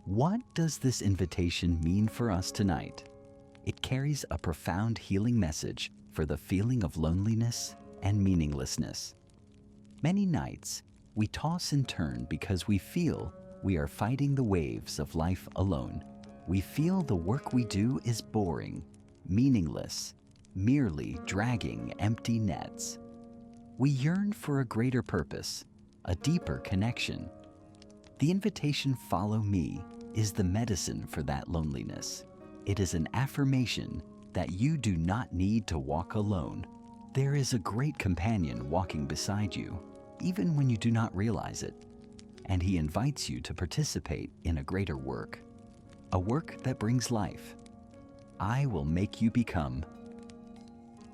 S1: What does this invitation mean for us tonight? It carries a profound healing message for the feeling of loneliness and meaninglessness. Many nights, we toss and turn because we feel we are fighting the waves of life alone. We feel the work we do is boring, meaningless, merely dragging empty nets. We yearn for a greater purpose, a deeper connection. The invitation, "Follow me," is the medicine for that loneliness. It is an affirmation that you do not need to walk alone. There is a great companion walking beside you, even when you do not realize it, and he invites you to participate in a greater work, a work that brings life. I will make you become.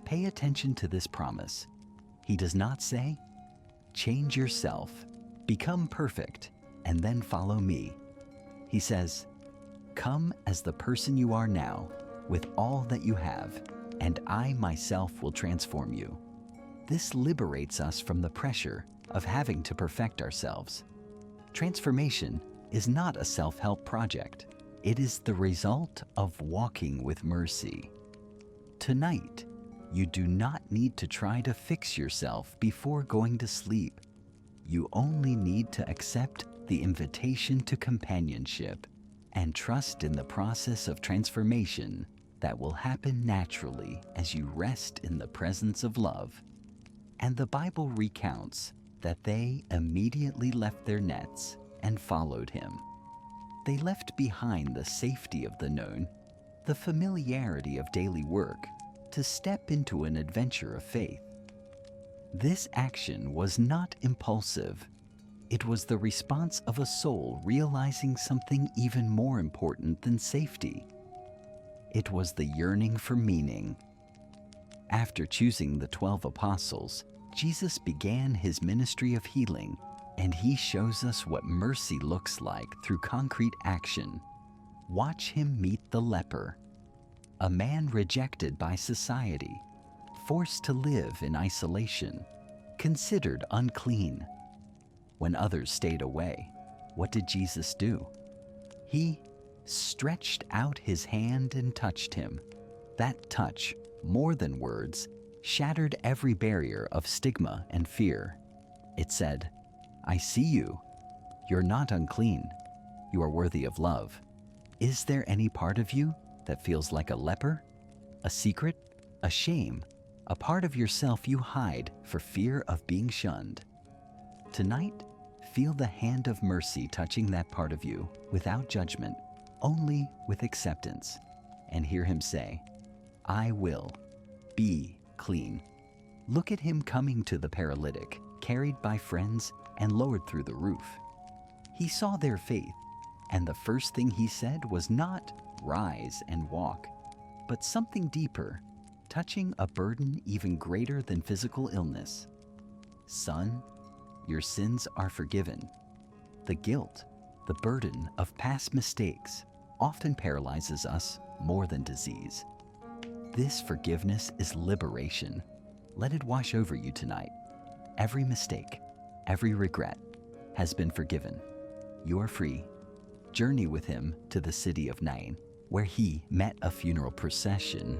S1: Pay attention to this promise. He does not say, "Change yourself, become perfect, and then follow me." He says, "Come as the person you are now, with all that you have, and I myself will transform you." This liberates us from the pressure of having to perfect ourselves. Transformation is not a self-help project. It is the result of walking with mercy. Tonight, you do not need to try to fix yourself before going to sleep. You only need to accept the invitation to companionship and trust in the process of transformation that will happen naturally as you rest in the presence of love. And the Bible recounts that they immediately left their nets and followed him. They left behind the safety of the known, the familiarity of daily work, to step into an adventure of faith. This action was not impulsive. It was the response of a soul realizing something even more important than safety. It was the yearning for meaning. After choosing the 12 apostles, Jesus began his ministry of healing, and he shows us what mercy looks like through concrete action. Watch him meet the leper, a man rejected by society, forced to live in isolation, considered unclean. When others stayed away, what did Jesus do? He stretched out his hand and touched him. That touch, more than words, shattered every barrier of stigma and fear. It said, "I see you. You're not unclean. You are worthy of love. Is there any part of you that feels like a leper? A secret? A shame? A part of yourself you hide for fear of being shunned?" Tonight, feel the hand of mercy touching that part of you without judgment, only with acceptance, and hear him say, "I will be clean." Look at him coming to the paralytic, carried by friends and lowered through the roof. He saw their faith, and the first thing he said was not "rise and walk," but something deeper, touching a burden even greater than physical illness. "Son, your sins are forgiven." The guilt, the burden of past mistakes, often paralyzes us more than disease. This forgiveness is liberation. Let it wash over you tonight. Every mistake, every regret has been forgiven. You are free. Journey with him to the city of Nain, where he met a funeral procession,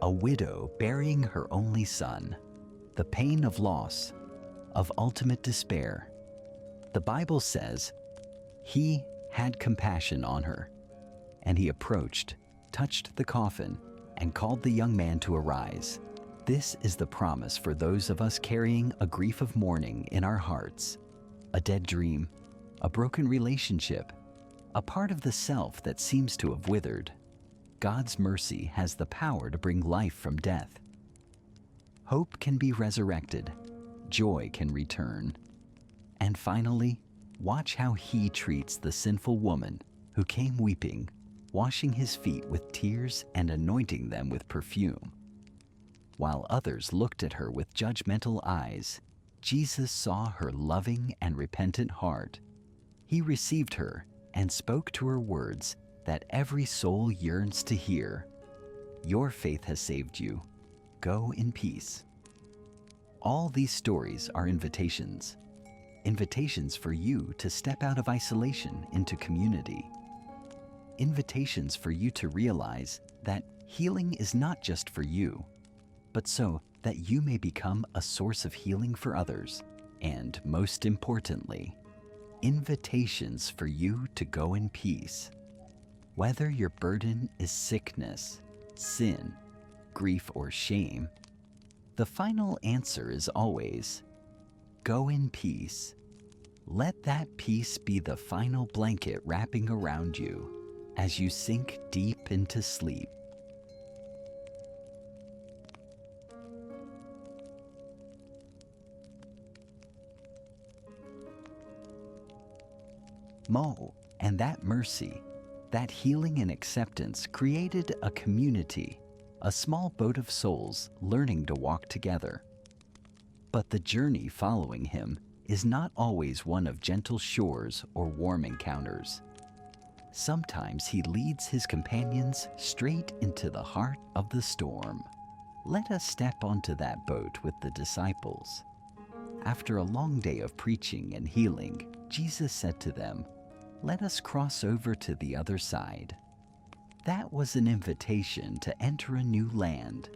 S1: a widow burying her only son, the pain of loss, of ultimate despair. The Bible says, he had compassion on her, and he approached, touched the coffin, and called the young man to arise. This is the promise for those of us carrying a grief of mourning in our hearts, a dead dream, a broken relationship, a part of the self that seems to have withered. God's mercy has the power to bring life from death. Hope can be resurrected. Joy can return. And finally, watch how he treats the sinful woman who came weeping, washing his feet with tears and anointing them with perfume. While others looked at her with judgmental eyes, Jesus saw her loving and repentant heart. He received her and spoke to her words that every soul yearns to hear. Your faith has saved you. Go in peace. All these stories are invitations. Invitations for you to step out of isolation into community. Invitations for you to realize that healing is not just for you, but so that you may become a source of healing for others. And most importantly, invitations for you to go in peace. Whether your burden is sickness, sin, grief or shame, the final answer is always, go in peace. Let that peace be the final blanket wrapping around you as you sink deep into sleep. Mo and that mercy, that healing and acceptance created a community, a small boat of souls learning to walk together. But the journey following him is not always one of gentle shores or warm encounters. Sometimes he leads his companions straight into the heart of the storm. Let us step onto that boat with the disciples. After a long day of preaching and healing, Jesus said to them, "Let us cross over to the other side." That was an invitation to enter a new land,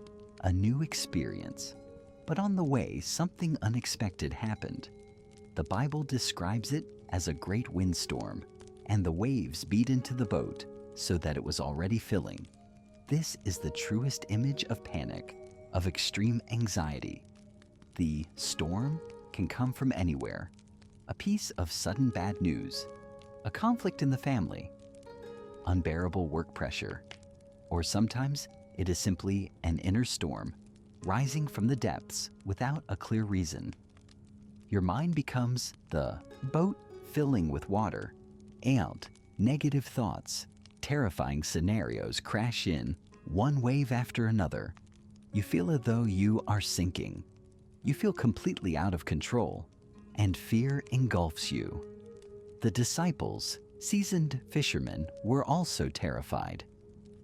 S1: a new experience. But on the way, something unexpected happened. The Bible describes it as a great windstorm, and the waves beat into the boat so that it was already filling. This is the truest image of panic, of extreme anxiety. The storm can come from anywhere. A piece of sudden bad news, a conflict in the family, unbearable work pressure, or sometimes it is simply an inner storm rising from the depths without a clear reason. Your mind becomes the boat filling with water, and negative thoughts, terrifying scenarios crash in, one wave after another. You feel as though you are sinking. You feel completely out of control, and fear engulfs you. The disciples, seasoned fishermen, were also terrified.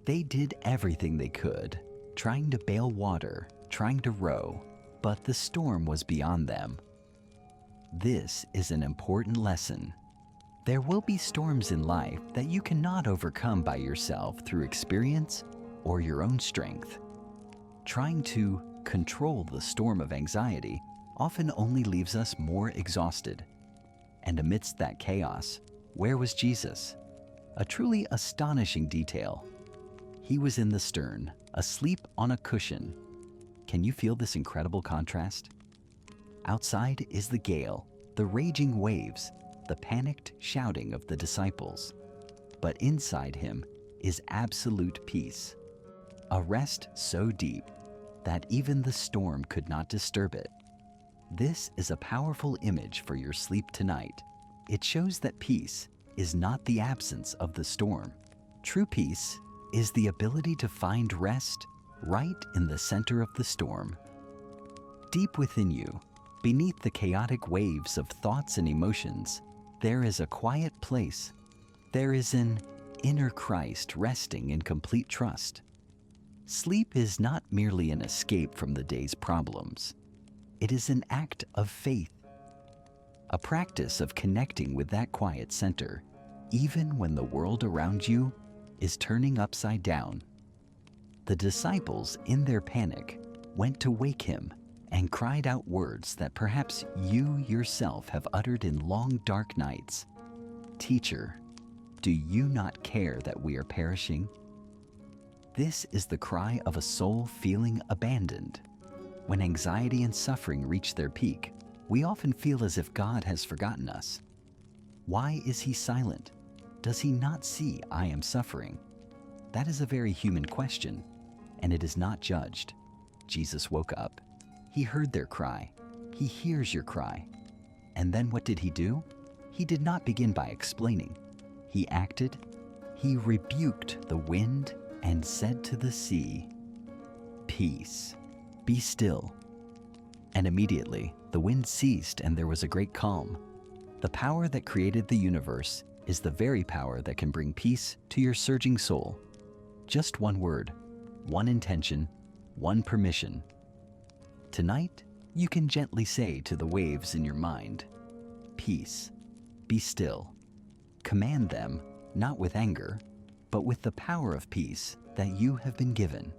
S1: They did everything they could, trying to bail water, trying to row, but the storm was beyond them. This is an important lesson. There will be storms in life that you cannot overcome by yourself through experience or your own strength. Trying to control the storm of anxiety often only leaves us more exhausted. And amidst that chaos, where was Jesus? A truly astonishing detail. He was in the stern, asleep on a cushion. Can you feel this incredible contrast? Outside is the gale, the raging waves, the panicked shouting of the disciples. But inside him is absolute peace, a rest so deep that even the storm could not disturb it. This is a powerful image for your sleep tonight. It shows that peace is not the absence of the storm. True peace is the ability to find rest right in the center of the storm. Deep within you, beneath the chaotic waves of thoughts and emotions, there is a quiet place. There is an inner Christ resting in complete trust. Sleep is not merely an escape from the day's problems. It is an act of faith, a practice of connecting with that quiet center, even when the world around you is turning upside down. The disciples, in their panic, went to wake him and cried out words that perhaps you yourself have uttered in long, dark nights. "Teacher, do you not care that we are perishing?" This is the cry of a soul feeling abandoned. When anxiety and suffering reach their peak, we often feel as if God has forgotten us. Why is he silent? Does he not see I am suffering? That is a very human question, and it is not judged. Jesus woke up. He heard their cry. He hears your cry. And then what did he do? He did not begin by explaining. He acted. He rebuked the wind and said to the sea, "Peace, be still." And immediately the wind ceased and there was a great calm. The power that created the universe is the very power that can bring peace to your surging soul. Just one word, one intention, one permission. Tonight, you can gently say to the waves in your mind, "Peace, be still." Command them, not with anger, but with the power of peace that you have been given.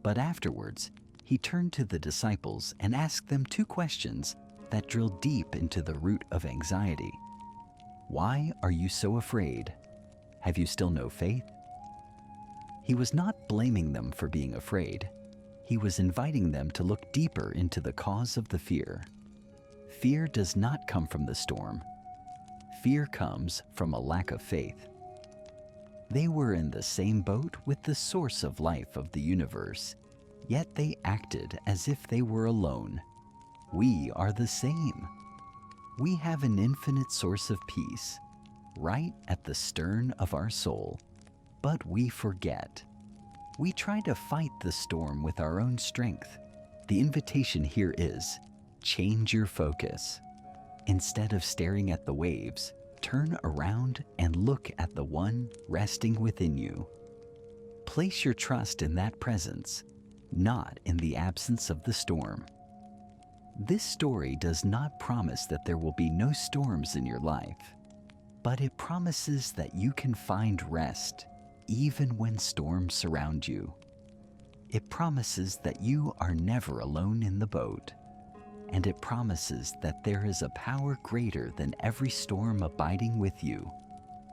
S1: But afterwards, he turned to the disciples and asked them two questions that drill deep into the root of anxiety. Why are you so afraid? Have you still no faith? He was not blaming them for being afraid. He was inviting them to look deeper into the cause of the fear. Fear does not come from the storm. Fear comes from a lack of faith. They were in the same boat with the source of life of the universe, yet they acted as if they were alone. We are the same. We have an infinite source of peace, right at the stern of our soul, but we forget. We try to fight the storm with our own strength. The invitation here is, change your focus. Instead of staring at the waves, turn around and look at the one resting within you. Place your trust in that presence, not in the absence of the storm. This story does not promise that there will be no storms in your life, but it promises that you can find rest even when storms surround you. It promises that you are never alone in the boat, and it promises that there is a power greater than every storm abiding with you,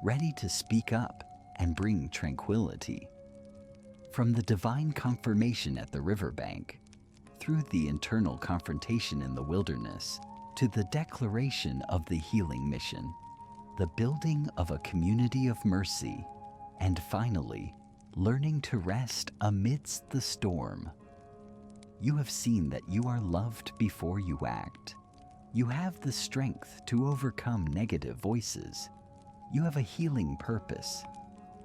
S1: ready to speak up and bring tranquility. From the divine confirmation at the riverbank, through the internal confrontation in the wilderness, to the declaration of the healing mission, the building of a community of mercy, and finally, learning to rest amidst the storm. You have seen that you are loved before you act. You have the strength to overcome negative voices. You have a healing purpose.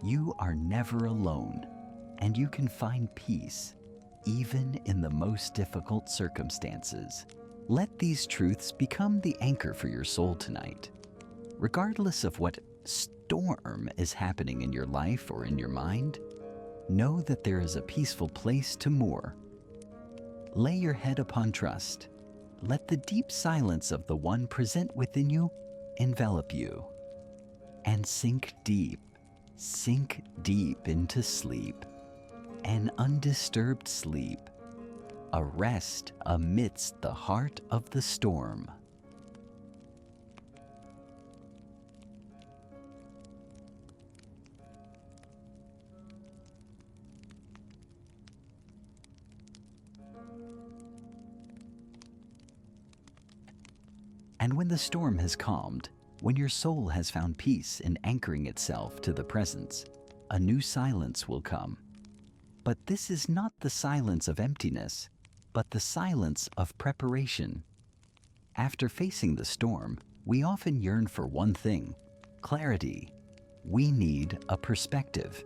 S1: You are never alone, and you can find peace even in the most difficult circumstances. Let these truths become the anchor for your soul tonight. Regardless of what storm is happening in your life or in your mind, know that there is a peaceful place to moor. Lay your head upon trust. Let the deep silence of the one present within you envelop you. And sink deep into sleep. An undisturbed sleep, a rest amidst the heart of the storm. And when the storm has calmed, when your soul has found peace in anchoring itself to the presence, a new silence will come. But this is not the silence of emptiness, but the silence of preparation. After facing the storm, we often yearn for one thing: clarity. We need a perspective.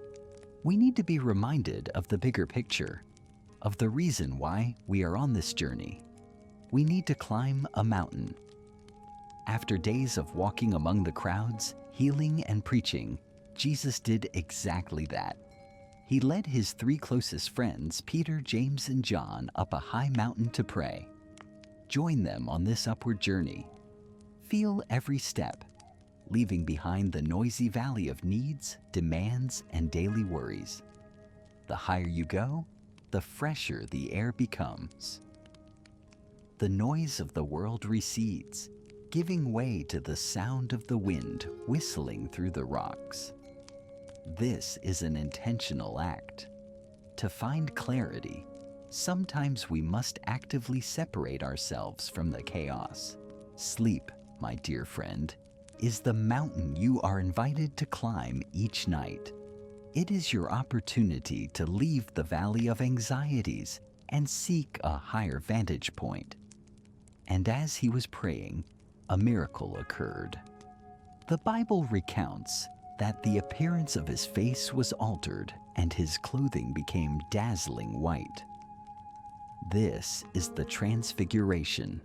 S1: We need to be reminded of the bigger picture, of the reason why we are on this journey. We need to climb a mountain. After days of walking among the crowds, healing and preaching, Jesus did exactly that. He led his three closest friends, Peter, James, and John, up a high mountain to pray. Join them on this upward journey. Feel every step, leaving behind the noisy valley of needs, demands, and daily worries. The higher you go, the fresher the air becomes. The noise of the world recedes, giving way to the sound of the wind whistling through the rocks. This is an intentional act. To find clarity, sometimes we must actively separate ourselves from the chaos. Sleep, my dear friend, is the mountain you are invited to climb each night. It is your opportunity to leave the valley of anxieties and seek a higher vantage point. And as he was praying, a miracle occurred. The Bible recounts that the appearance of his face was altered and his clothing became dazzling white. This is the transfiguration.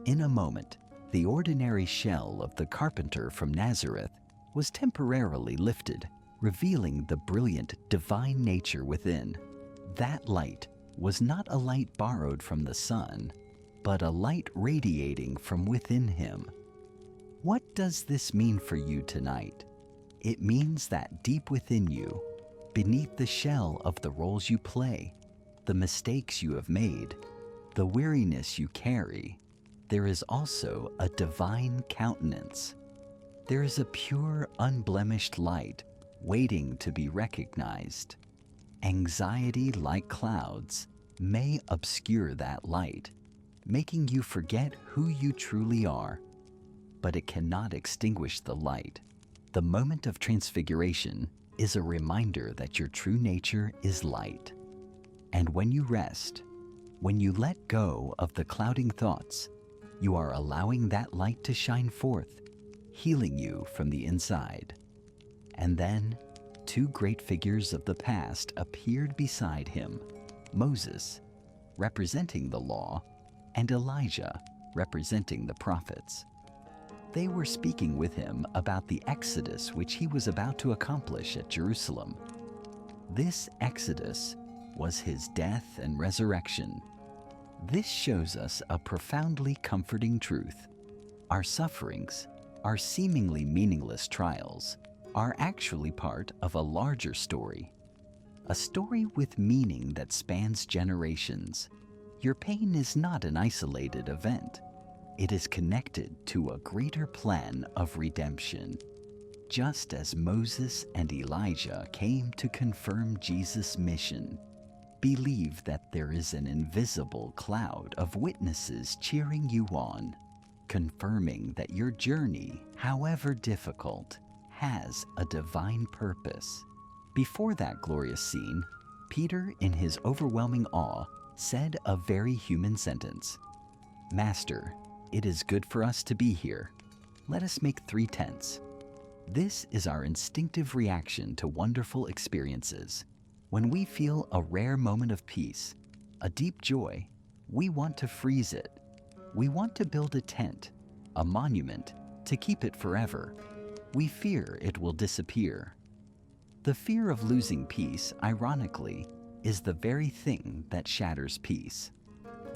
S1: In a moment, the ordinary shell of the carpenter from Nazareth was temporarily lifted, revealing the brilliant divine nature within. That light was not a light borrowed from the sun, but a light radiating from within him. What does this mean for you tonight? It means that deep within you, beneath the shell of the roles you play, the mistakes you have made, the weariness you carry, there is also a divine countenance. There is a pure, unblemished light waiting to be recognized. Anxiety, like clouds, may obscure that light, making you forget who you truly are, but it cannot extinguish the light. The moment of transfiguration is a reminder that your true nature is light. And when you rest, when you let go of the clouding thoughts, you are allowing that light to shine forth, healing you from the inside. And then, two great figures of the past appeared beside him, Moses, representing the law, and Elijah, representing the prophets. They were speaking with him about the exodus which he was about to accomplish at Jerusalem. This exodus was his death and resurrection. This shows us a profoundly comforting truth. Our sufferings, our seemingly meaningless trials, are actually part of a larger story. A story with meaning that spans generations. Your pain is not an isolated event. It is connected to a greater plan of redemption. Just as Moses and Elijah came to confirm Jesus' mission, believe that there is an invisible cloud of witnesses cheering you on, confirming that your journey, however difficult, has a divine purpose. Before that glorious scene, Peter, in his overwhelming awe, said a very human sentence: "Master, it is good for us to be here. Let us make 3 tents." This is our instinctive reaction to wonderful experiences. When we feel a rare moment of peace, a deep joy, we want to freeze it. We want to build a tent, a monument, to keep it forever. We fear it will disappear. The fear of losing peace, ironically, is the very thing that shatters peace.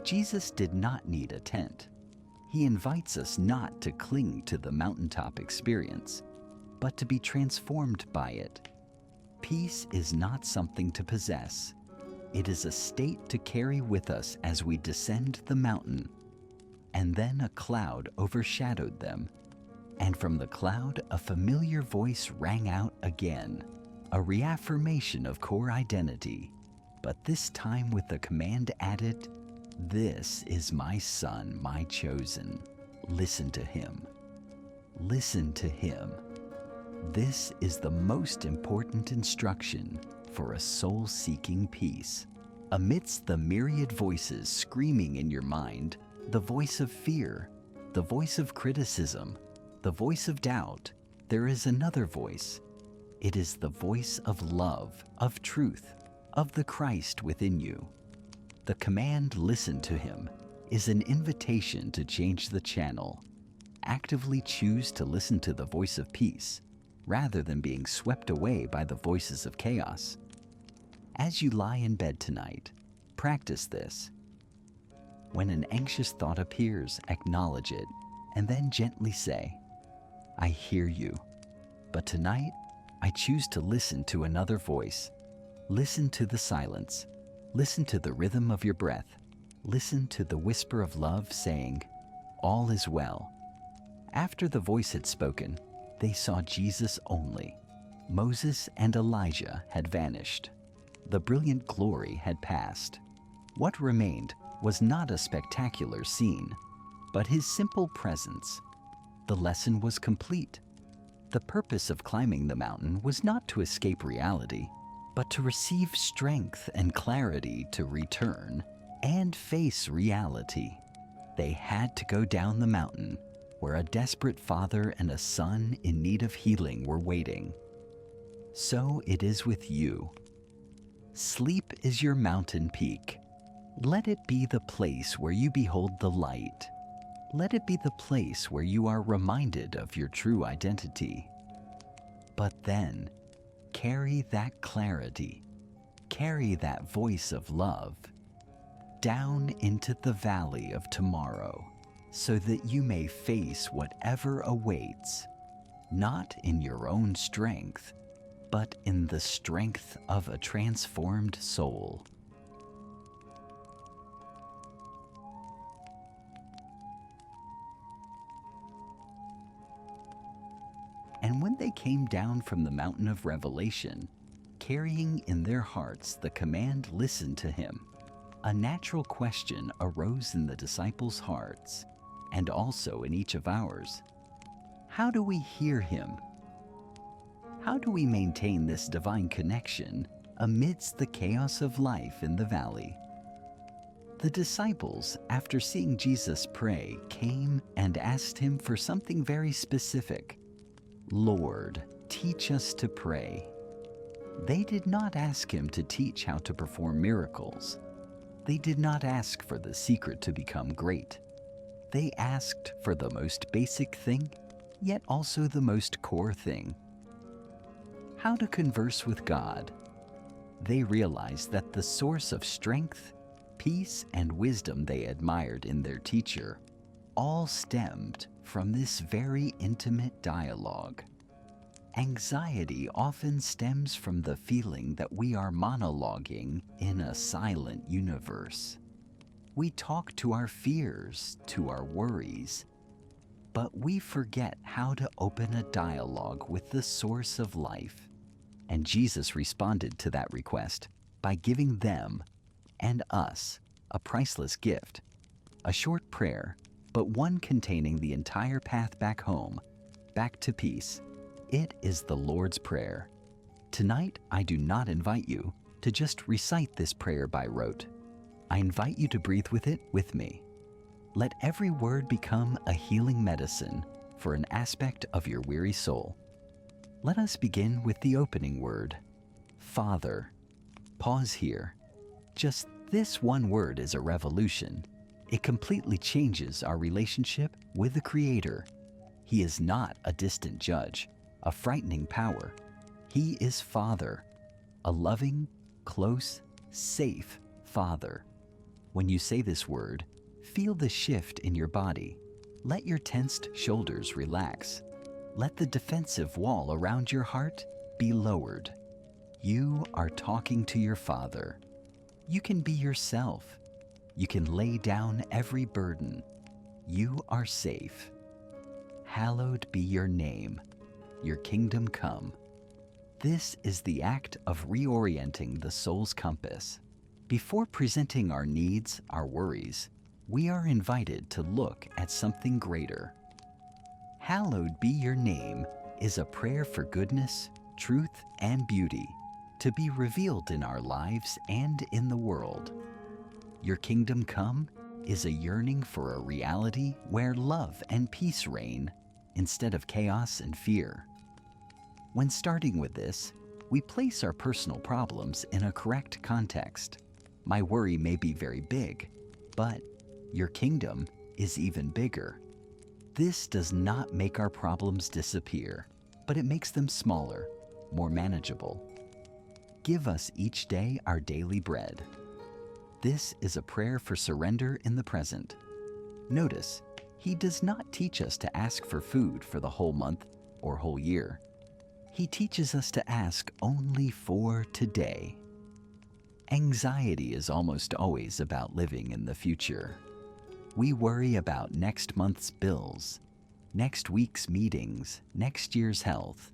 S1: Jesus did not need a tent. He invites us not to cling to the mountaintop experience, but to be transformed by it. Peace is not something to possess. It is a state to carry with us as we descend the mountain. And then a cloud overshadowed them, and from the cloud a familiar voice rang out again, a reaffirmation of core identity, but this time with the command added, "This is my son, my chosen. Listen to him. Listen to him." This is the most important instruction for a soul-seeking peace. Amidst the myriad voices screaming in your mind, the voice of fear, the voice of criticism, the voice of doubt, there is another voice. It is the voice of love, of truth, of the Christ within you. The command, "Listen to him," is an invitation to change the channel. Actively choose to listen to the voice of peace, rather than being swept away by the voices of chaos. As you lie in bed tonight, practice this. When an anxious thought appears, acknowledge it, and then gently say, "I hear you, but tonight I choose to listen to another voice." Listen to the silence. Listen to the rhythm of your breath. Listen to the whisper of love saying, "All is well." After the voice had spoken, they saw Jesus only. Moses and Elijah had vanished. The brilliant glory had passed. What remained was not a spectacular scene, but his simple presence. The lesson was complete. The purpose of climbing the mountain was not to escape reality, but to receive strength and clarity to return and face reality. They had to go down the mountain, where a desperate father and a son in need of healing were waiting. So it is with you. Sleep is your mountain peak. Let it be the place where you behold the light. Let it be the place where you are reminded of your true identity. But then, carry that clarity, carry that voice of love down into the valley of tomorrow, so that you may face whatever awaits, not in your own strength, but in the strength of a transformed soul. And when they came down from the mountain of revelation, carrying in their hearts the command, "Listen to him," a natural question arose in the disciples' hearts, and also in each of ours. How do we hear him? How do we maintain this divine connection amidst the chaos of life in the valley? The disciples, after seeing Jesus pray, came and asked him for something very specific. "Lord, teach us to pray." They did not ask him to teach how to perform miracles. They did not ask for the secret to become great. They asked for the most basic thing, yet also the most core thing: how to converse with God. They realized that the source of strength, peace, and wisdom they admired in their teacher all stemmed from this very intimate dialogue. Anxiety often stems from the feeling that we are monologuing in a silent universe. We talk to our fears, to our worries, but we forget how to open a dialogue with the source of life. And Jesus responded to that request by giving them and us a priceless gift, a short prayer, but one containing the entire path back home, back to peace. It is the Lord's Prayer. Tonight, I do not invite you to just recite this prayer by rote. I invite you to breathe with it with me. Let every word become a healing medicine for an aspect of your weary soul. Let us begin with the opening word, Father. Pause here. Just this one word is a revolution. It completely changes our relationship with the Creator. He is not a distant judge, a frightening power. He is Father, a loving, close, safe Father. When you say this word, feel the shift in your body. Let your tensed shoulders relax. Let the defensive wall around your heart be lowered. You are talking to your Father. You can be yourself. You can lay down every burden. You are safe. Hallowed be your name. Your kingdom come. This is the act of reorienting the soul's compass. Before presenting our needs, our worries, we are invited to look at something greater. Hallowed be your name is a prayer for goodness, truth, and beauty to be revealed in our lives and in the world. Your kingdom come is a yearning for a reality where love and peace reign instead of chaos and fear. When starting with this, we place our personal problems in a correct context. My worry may be very big, but your kingdom is even bigger. This does not make our problems disappear, but it makes them smaller, more manageable. Give us each day our daily bread. This is a prayer for surrender in the present. Notice, He does not teach us to ask for food for the whole month or whole year. He teaches us to ask only for today. Anxiety is almost always about living in the future. We worry about next month's bills, next week's meetings, next year's health.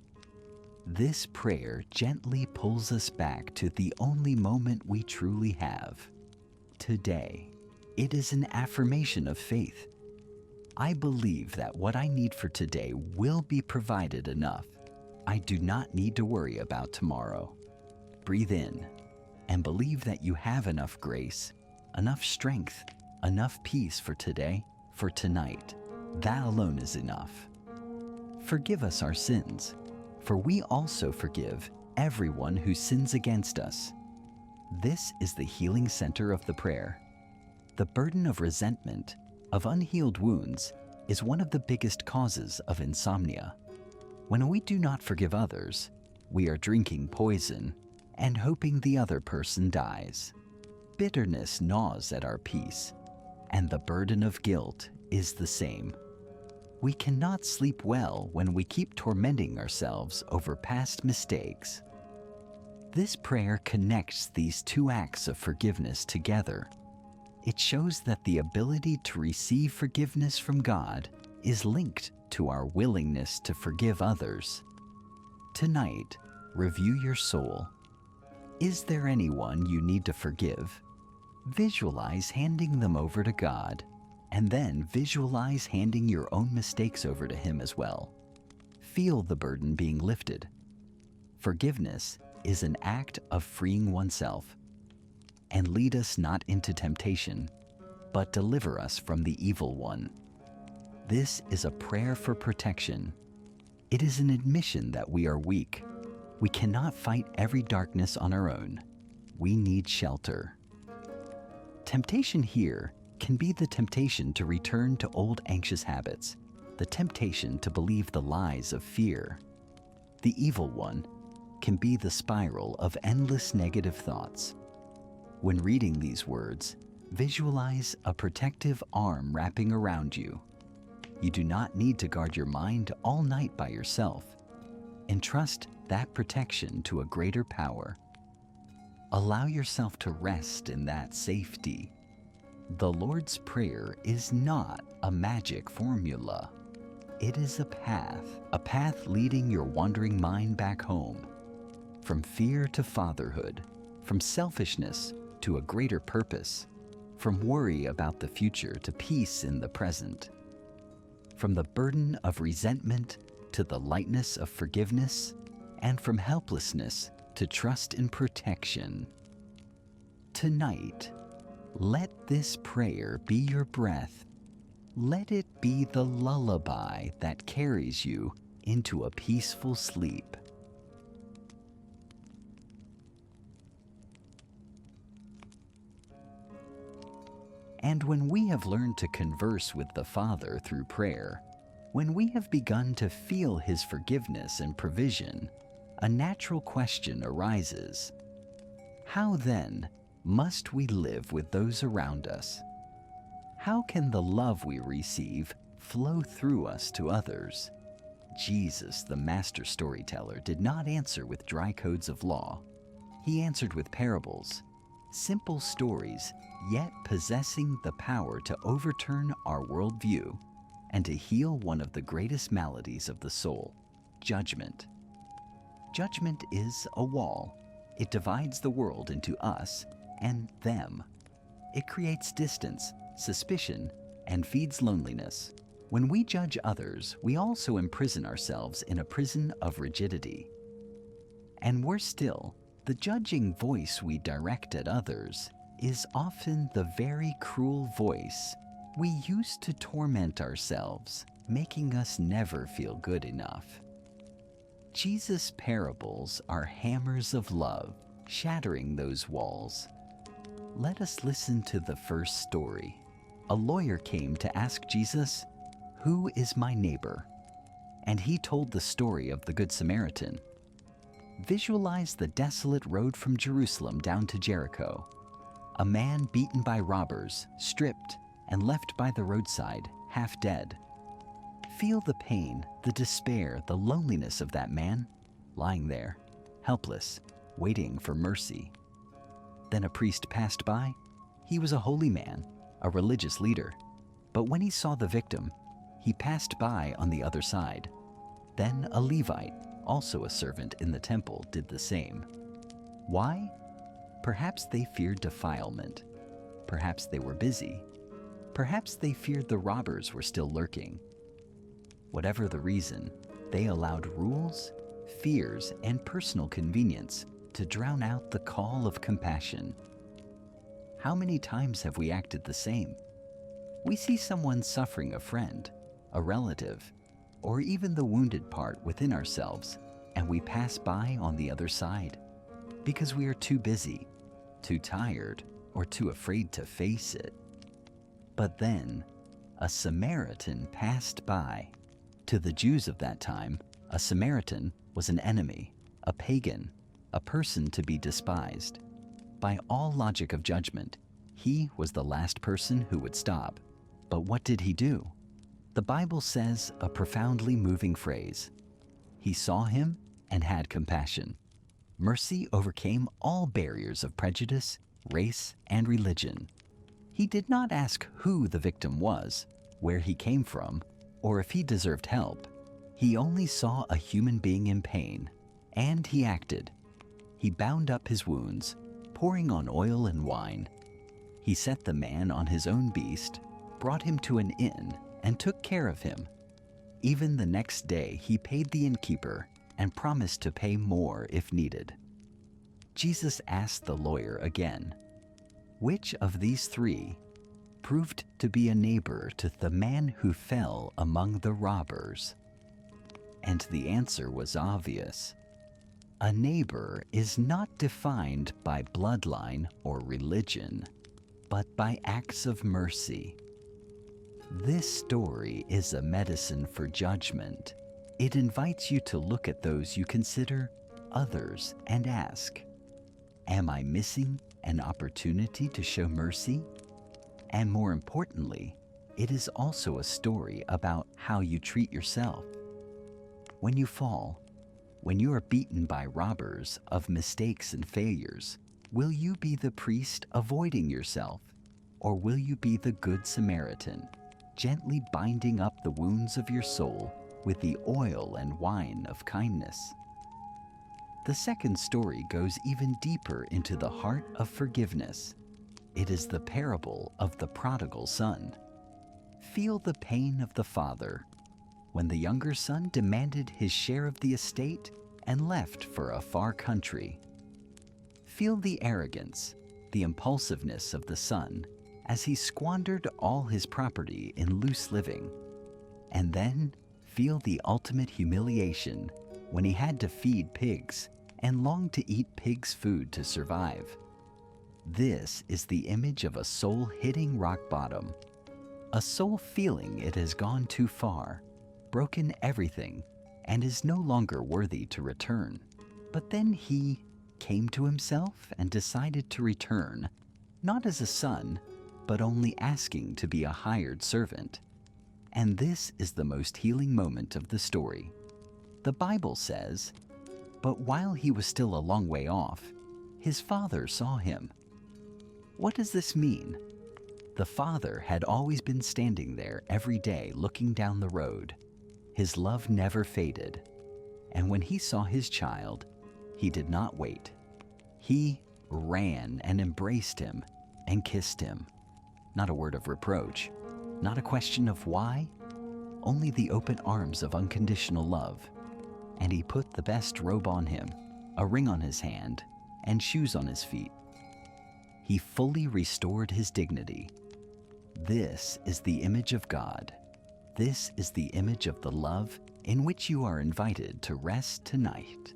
S1: This prayer gently pulls us back to the only moment we truly have, today. It is an affirmation of faith. I believe that what I need for today will be provided enough. I do not need to worry about tomorrow. Breathe in and believe that you have enough grace, enough strength, enough peace for today, for tonight. That alone is enough. Forgive us our sins, for we also forgive everyone who sins against us. This is the healing center of the prayer. The burden of resentment, of unhealed wounds, is one of the biggest causes of insomnia. When we do not forgive others, we are drinking poison and hoping the other person dies. Bitterness gnaws at our peace, and the burden of guilt is the same. We cannot sleep well when we keep tormenting ourselves over past mistakes. This prayer connects these two acts of forgiveness together. It shows that the ability to receive forgiveness from God is linked to our willingness to forgive others. Tonight, review your soul. Is there anyone you need to forgive? Visualize handing them over to God, and then visualize handing your own mistakes over to Him as well. Feel the burden being lifted. Forgiveness is an act of freeing oneself. And lead us not into temptation, but deliver us from the evil one. This is a prayer for protection. It is an admission that we are weak. We cannot fight every darkness on our own. We need shelter. Temptation here can be the temptation to return to old anxious habits, the temptation to believe the lies of fear. The evil one can be the spiral of endless negative thoughts. When reading these words, visualize a protective arm wrapping around you. You do not need to guard your mind all night by yourself. Entrust that protection to a greater power. Allow yourself to rest in that safety. The Lord's Prayer is not a magic formula. It is a path leading your wandering mind back home. From fear to fatherhood, from selfishness to a greater purpose, from worry about the future to peace in the present, from the burden of resentment to the lightness of forgiveness, and from helplessness to trust in protection. Tonight, let this prayer be your breath. Let it be the lullaby that carries you into a peaceful sleep. And when we have learned to converse with the Father through prayer, when we have begun to feel His forgiveness and provision, a natural question arises. How then must we live with those around us? How can the love we receive flow through us to others? Jesus, the master storyteller, did not answer with dry codes of law. He answered with parables, simple stories, yet possessing the power to overturn our worldview and to heal one of the greatest maladies of the soul, judgment. Judgment is a wall. It divides the world into us and them. It creates distance, suspicion, and feeds loneliness. When we judge others, we also imprison ourselves in a prison of rigidity. And worse still, the judging voice we direct at others is often the very cruel voice we use to torment ourselves, making us never feel good enough. Jesus' parables are hammers of love, shattering those walls. Let us listen to the first story. A lawyer came to ask Jesus, "Who is my neighbor?" And he told the story of the Good Samaritan. Visualize the desolate road from Jerusalem down to Jericho. A man beaten by robbers, stripped, and left by the roadside, half dead. Feel the pain, the despair, the loneliness of that man, lying there, helpless, waiting for mercy. Then a priest passed by. He was a holy man, a religious leader. But when he saw the victim, he passed by on the other side. Then a Levite, also a servant in the temple, did the same. Why? Perhaps they feared defilement. Perhaps they were busy. Perhaps they feared the robbers were still lurking. Whatever the reason, they allowed rules, fears, and personal convenience to drown out the call of compassion. How many times have we acted the same? We see someone suffering, a friend, a relative, or even the wounded part within ourselves, and we pass by on the other side because we are too busy, too tired, or too afraid to face it. But then, a Samaritan passed by. To the Jews of that time, a Samaritan was an enemy, a pagan, a person to be despised. By all logic of judgment, he was the last person who would stop. But what did he do? The Bible says a profoundly moving phrase. He saw him and had compassion. Mercy overcame all barriers of prejudice, race, and religion. He did not ask who the victim was, where he came from, or if he deserved help. He only saw a human being in pain, and he acted. He bound up his wounds, pouring on oil and wine. He set the man on his own beast, brought him to an inn, and took care of him. Even the next day he paid the innkeeper and promised to pay more if needed. Jesus asked the lawyer again, "Which of these three proved to be a neighbor to the man who fell among the robbers?" And the answer was obvious. A neighbor is not defined by bloodline or religion, but by acts of mercy. This story is a medicine for judgment. It invites you to look at those you consider others and ask, am I missing an opportunity to show mercy? And more importantly, it is also a story about how you treat yourself. When you fall, when you are beaten by robbers of mistakes and failures, will you be the priest avoiding yourself, or will you be the Good Samaritan, gently binding up the wounds of your soul with the oil and wine of kindness? The second story goes even deeper into the heart of forgiveness. It is the parable of the prodigal son. Feel the pain of the father when the younger son demanded his share of the estate and left for a far country. Feel the arrogance, the impulsiveness of the son as he squandered all his property in loose living. And then feel the ultimate humiliation when he had to feed pigs and longed to eat pigs' food to survive. This is the image of a soul hitting rock bottom, a soul feeling it has gone too far, broken everything, and is no longer worthy to return. But then he came to himself and decided to return, not as a son, but only asking to be a hired servant. And this is the most healing moment of the story. The Bible says, "But while he was still a long way off, his father saw him." What does this mean? The father had always been standing there every day looking down the road. His love never faded. And when he saw his child, he did not wait. He ran and embraced him and kissed him. Not a word of reproach, not a question of why, only the open arms of unconditional love. And he put the best robe on him, a ring on his hand, and shoes on his feet. He fully restored his dignity. This is the image of God. This is the image of the love in which you are invited to rest tonight.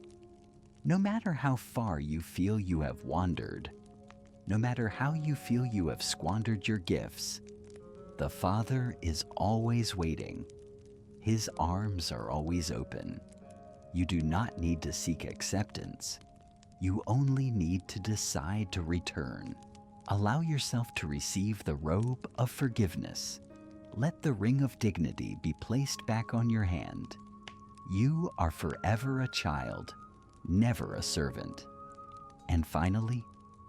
S1: No matter how far you feel you have wandered, no matter how you feel you have squandered your gifts, the Father is always waiting. His arms are always open. You do not need to seek acceptance. You only need to decide to return. Allow yourself to receive the robe of forgiveness. Let the ring of dignity be placed back on your hand. You are forever a child, never a servant. And finally,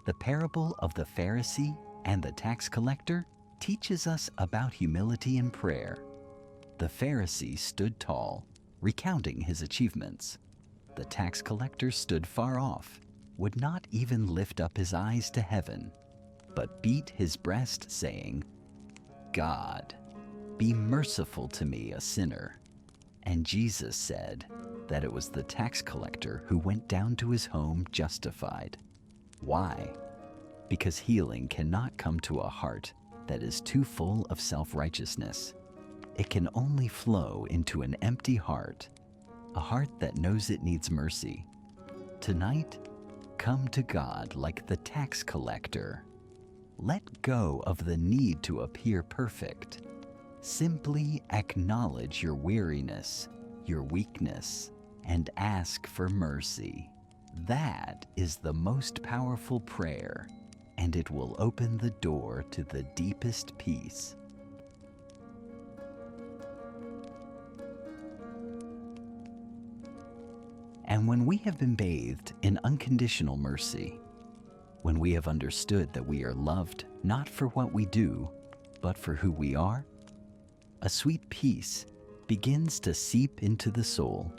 S1: the parable of the Pharisee and the tax collector teaches us about humility and prayer. The Pharisee stood tall, recounting his achievements. The tax collector stood far off, would not even lift up his eyes to heaven, but beat his breast, saying, "God, be merciful to me, a sinner." And Jesus said that it was the tax collector who went down to his home justified. Why? Because healing cannot come to a heart that is too full of self-righteousness. It can only flow into an empty heart, a heart that knows it needs mercy. Tonight, come to God like the tax collector. Let go of the need to appear perfect. Simply acknowledge your weariness, your weakness, and ask for mercy. That is the most powerful prayer, and it will open the door to the deepest peace. And when we have been bathed in unconditional mercy, when we have understood that we are loved not for what we do, but for who we are, a sweet peace begins to seep into the soul.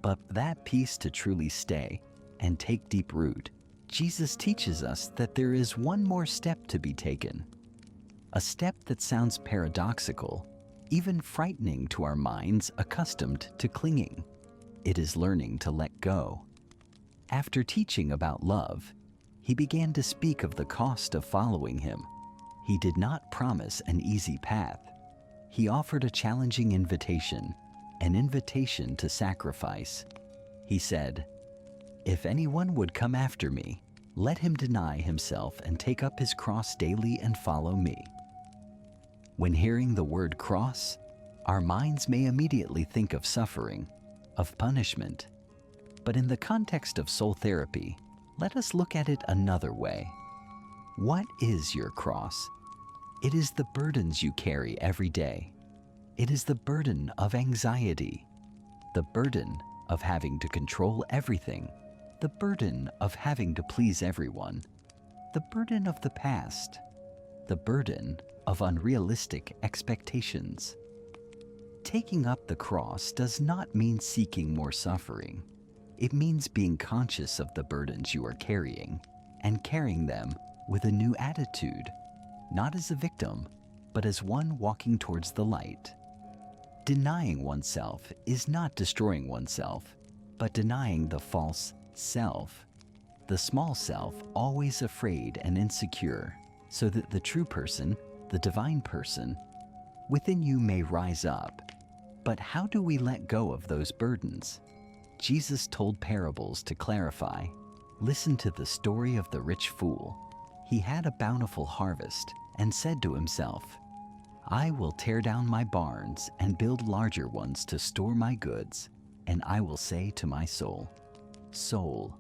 S1: But that peace to truly stay, and take deep root, Jesus teaches us that there is one more step to be taken. A step that sounds paradoxical, even frightening to our minds accustomed to clinging. It is learning to let go. After teaching about love, he began to speak of the cost of following him. He did not promise an easy path. He offered a challenging invitation, an invitation to sacrifice. He said, "If anyone would come after me, let him deny himself and take up his cross daily and follow me." When hearing the word cross, our minds may immediately think of suffering, of punishment. But in the context of soul therapy, let us look at it another way. What is your cross? It is the burdens you carry every day. It is the burden of anxiety, the burden of having to control everything, the burden of having to please everyone, the burden of the past, the burden of unrealistic expectations. Taking up the cross does not mean seeking more suffering. It means being conscious of the burdens you are carrying and carrying them with a new attitude, not as a victim, but as one walking towards the light. Denying oneself is not destroying oneself, but denying the false self, the small self always afraid and insecure, so that the true person, the divine person, within you may rise up. But how do we let go of those burdens? Jesus told parables to clarify. Listen to the story of the rich fool. He had a bountiful harvest and said to himself, "I will tear down my barns and build larger ones to store my goods, and I will say to my soul, 'Soul,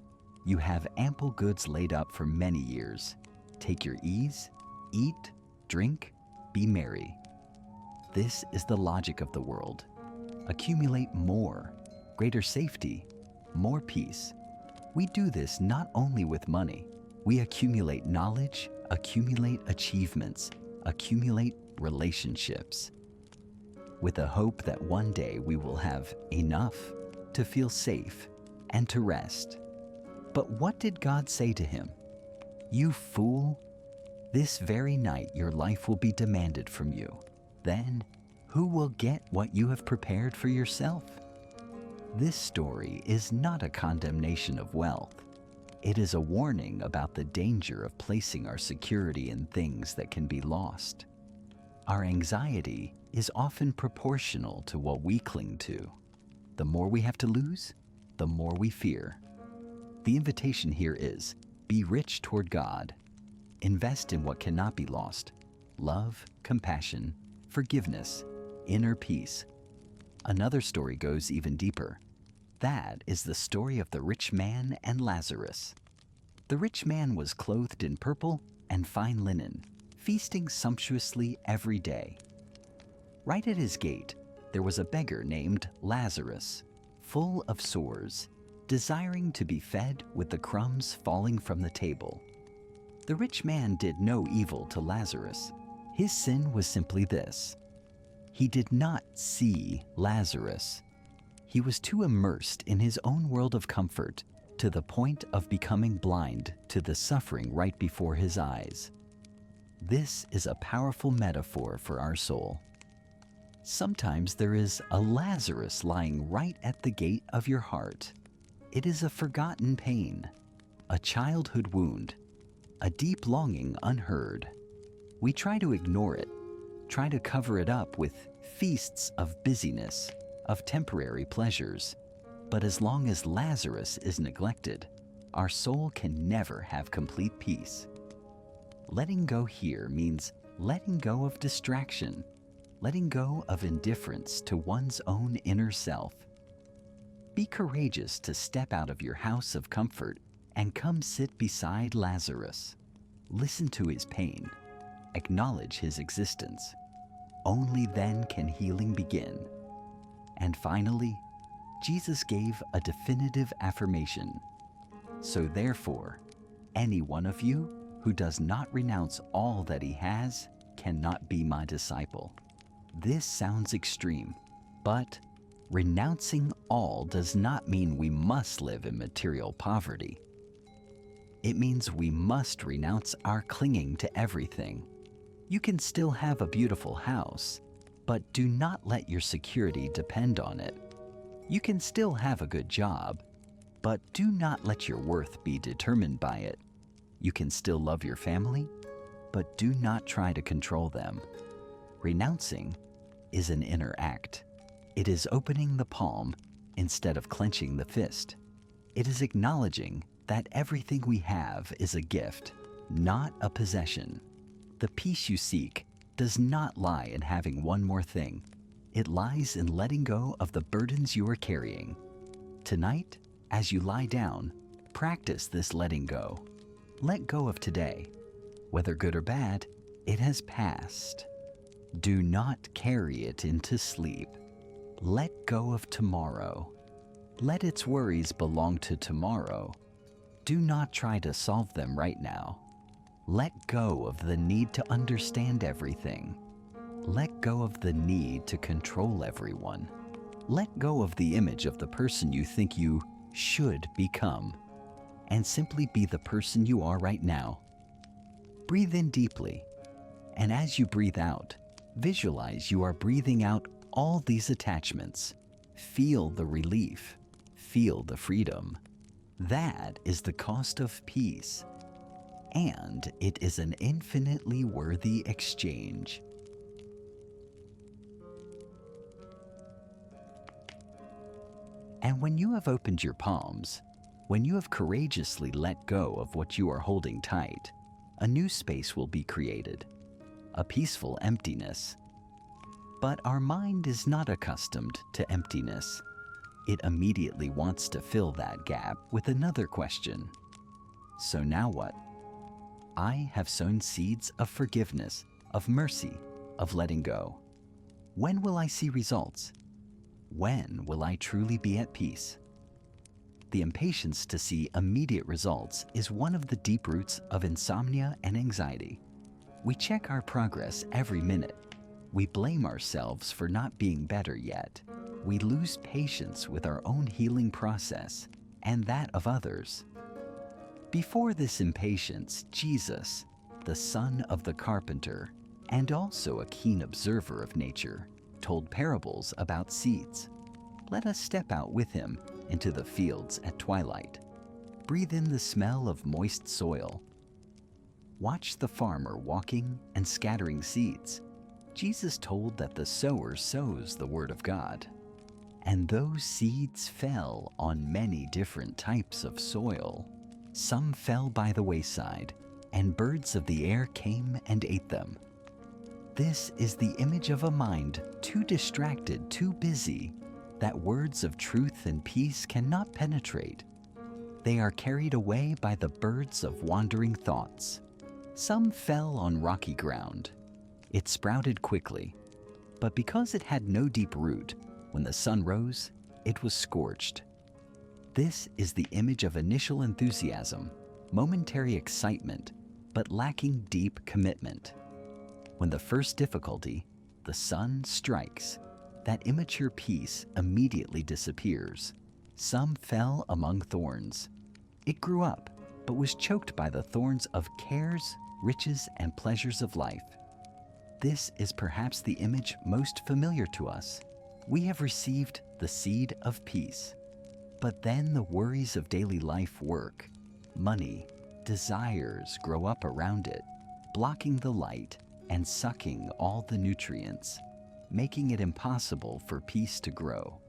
S1: you have ample goods laid up for many years. Take your ease, eat, drink, be merry.'" This is the logic of the world. Accumulate more, greater safety, more peace. We do this not only with money. We accumulate knowledge, accumulate achievements, accumulate relationships, with the hope that one day we will have enough to feel safe and to rest. But what did God say to him? "You fool, this very night your life will be demanded from you. Then who will get what you have prepared for yourself?" This story is not a condemnation of wealth. It is a warning about the danger of placing our security in things that can be lost. Our anxiety is often proportional to what we cling to. The more we have to lose, the more we fear. The invitation here is, be rich toward God. Invest in what cannot be lost: love, compassion, forgiveness, inner peace. Another story goes even deeper. That is the story of the rich man and Lazarus. The rich man was clothed in purple and fine linen, feasting sumptuously every day. Right at his gate, there was a beggar named Lazarus, full of sores, desiring to be fed with the crumbs falling from the table. The rich man did no evil to Lazarus. His sin was simply this: he did not see Lazarus. He was too immersed in his own world of comfort to the point of becoming blind to the suffering right before his eyes. This is a powerful metaphor for our soul. Sometimes there is a Lazarus lying right at the gate of your heart. It is a forgotten pain, a childhood wound, a deep longing unheard. We try to ignore it, try to cover it up with feasts of busyness, of temporary pleasures. But as long as Lazarus is neglected, our soul can never have complete peace. Letting go here means letting go of distraction, letting go of indifference to one's own inner self. Be courageous to step out of your house of comfort and come sit beside Lazarus. Listen to his pain, acknowledge his existence. Only then can healing begin. And finally, Jesus gave a definitive affirmation. "So therefore, any one of you who does not renounce all that he has cannot be my disciple." This sounds extreme, but Renouncing all does not mean we must live in material poverty. It means we must renounce our clinging to everything. You can still have a beautiful house, but do not let your security depend on it. You can still have a good job, but do not let your worth be determined by it. You can still love your family, but do not try to control them. Renouncing is an inner act. It is opening the palm instead of clenching the fist. It is acknowledging that everything we have is a gift, not a possession. The peace you seek does not lie in having one more thing. It lies in letting go of the burdens you are carrying. Tonight, as you lie down, practice this letting go. Let go of today. Whether good or bad, it has passed. Do not carry it into sleep. Let go of tomorrow. Let its worries belong to tomorrow. Do not try to solve them right now. Let go of the need to understand everything. Let go of the need to control everyone. Let go of the image of the person you think you should become, and simply be the person you are right now. Breathe in deeply, and as you breathe out, visualize you are breathing out all these attachments. Feel the relief. Feel the freedom. That is the cost of peace, and it is an infinitely worthy exchange. And when you have opened your palms, when you have courageously let go of what you are holding tight, a new space will be created, a peaceful emptiness. But our mind is not accustomed to emptiness. It immediately wants to fill that gap with another question. So now what? I have sown seeds of forgiveness, of mercy, of letting go. When will I see results? When will I truly be at peace? The impatience to see immediate results is one of the deep roots of insomnia and anxiety. We check our progress every minute. We blame ourselves for not being better yet. We lose patience with our own healing process and that of others. Before this impatience, Jesus, the son of the carpenter, and also a keen observer of nature, told parables about seeds. Let us step out with him into the fields at twilight. Breathe in the smell of moist soil. Watch the farmer walking and scattering seeds. Jesus told that the sower sows the word of God. And those seeds fell on many different types of soil. Some fell by the wayside, and birds of the air came and ate them. This is the image of a mind too distracted, too busy, that words of truth and peace cannot penetrate. They are carried away by the birds of wandering thoughts. Some fell on rocky ground. It sprouted quickly, but because it had no deep root, when the sun rose, it was scorched. This is the image of initial enthusiasm, momentary excitement, but lacking deep commitment. When the first difficulty, the sun, strikes, that immature peace immediately disappears. Some fell among thorns. It grew up, but was choked by the thorns of cares, riches, and pleasures of life. This is perhaps the image most familiar to us. We have received the seed of peace, but then the worries of daily life, work, money, desires grow up around it, blocking the light and sucking all the nutrients, making it impossible for peace to grow.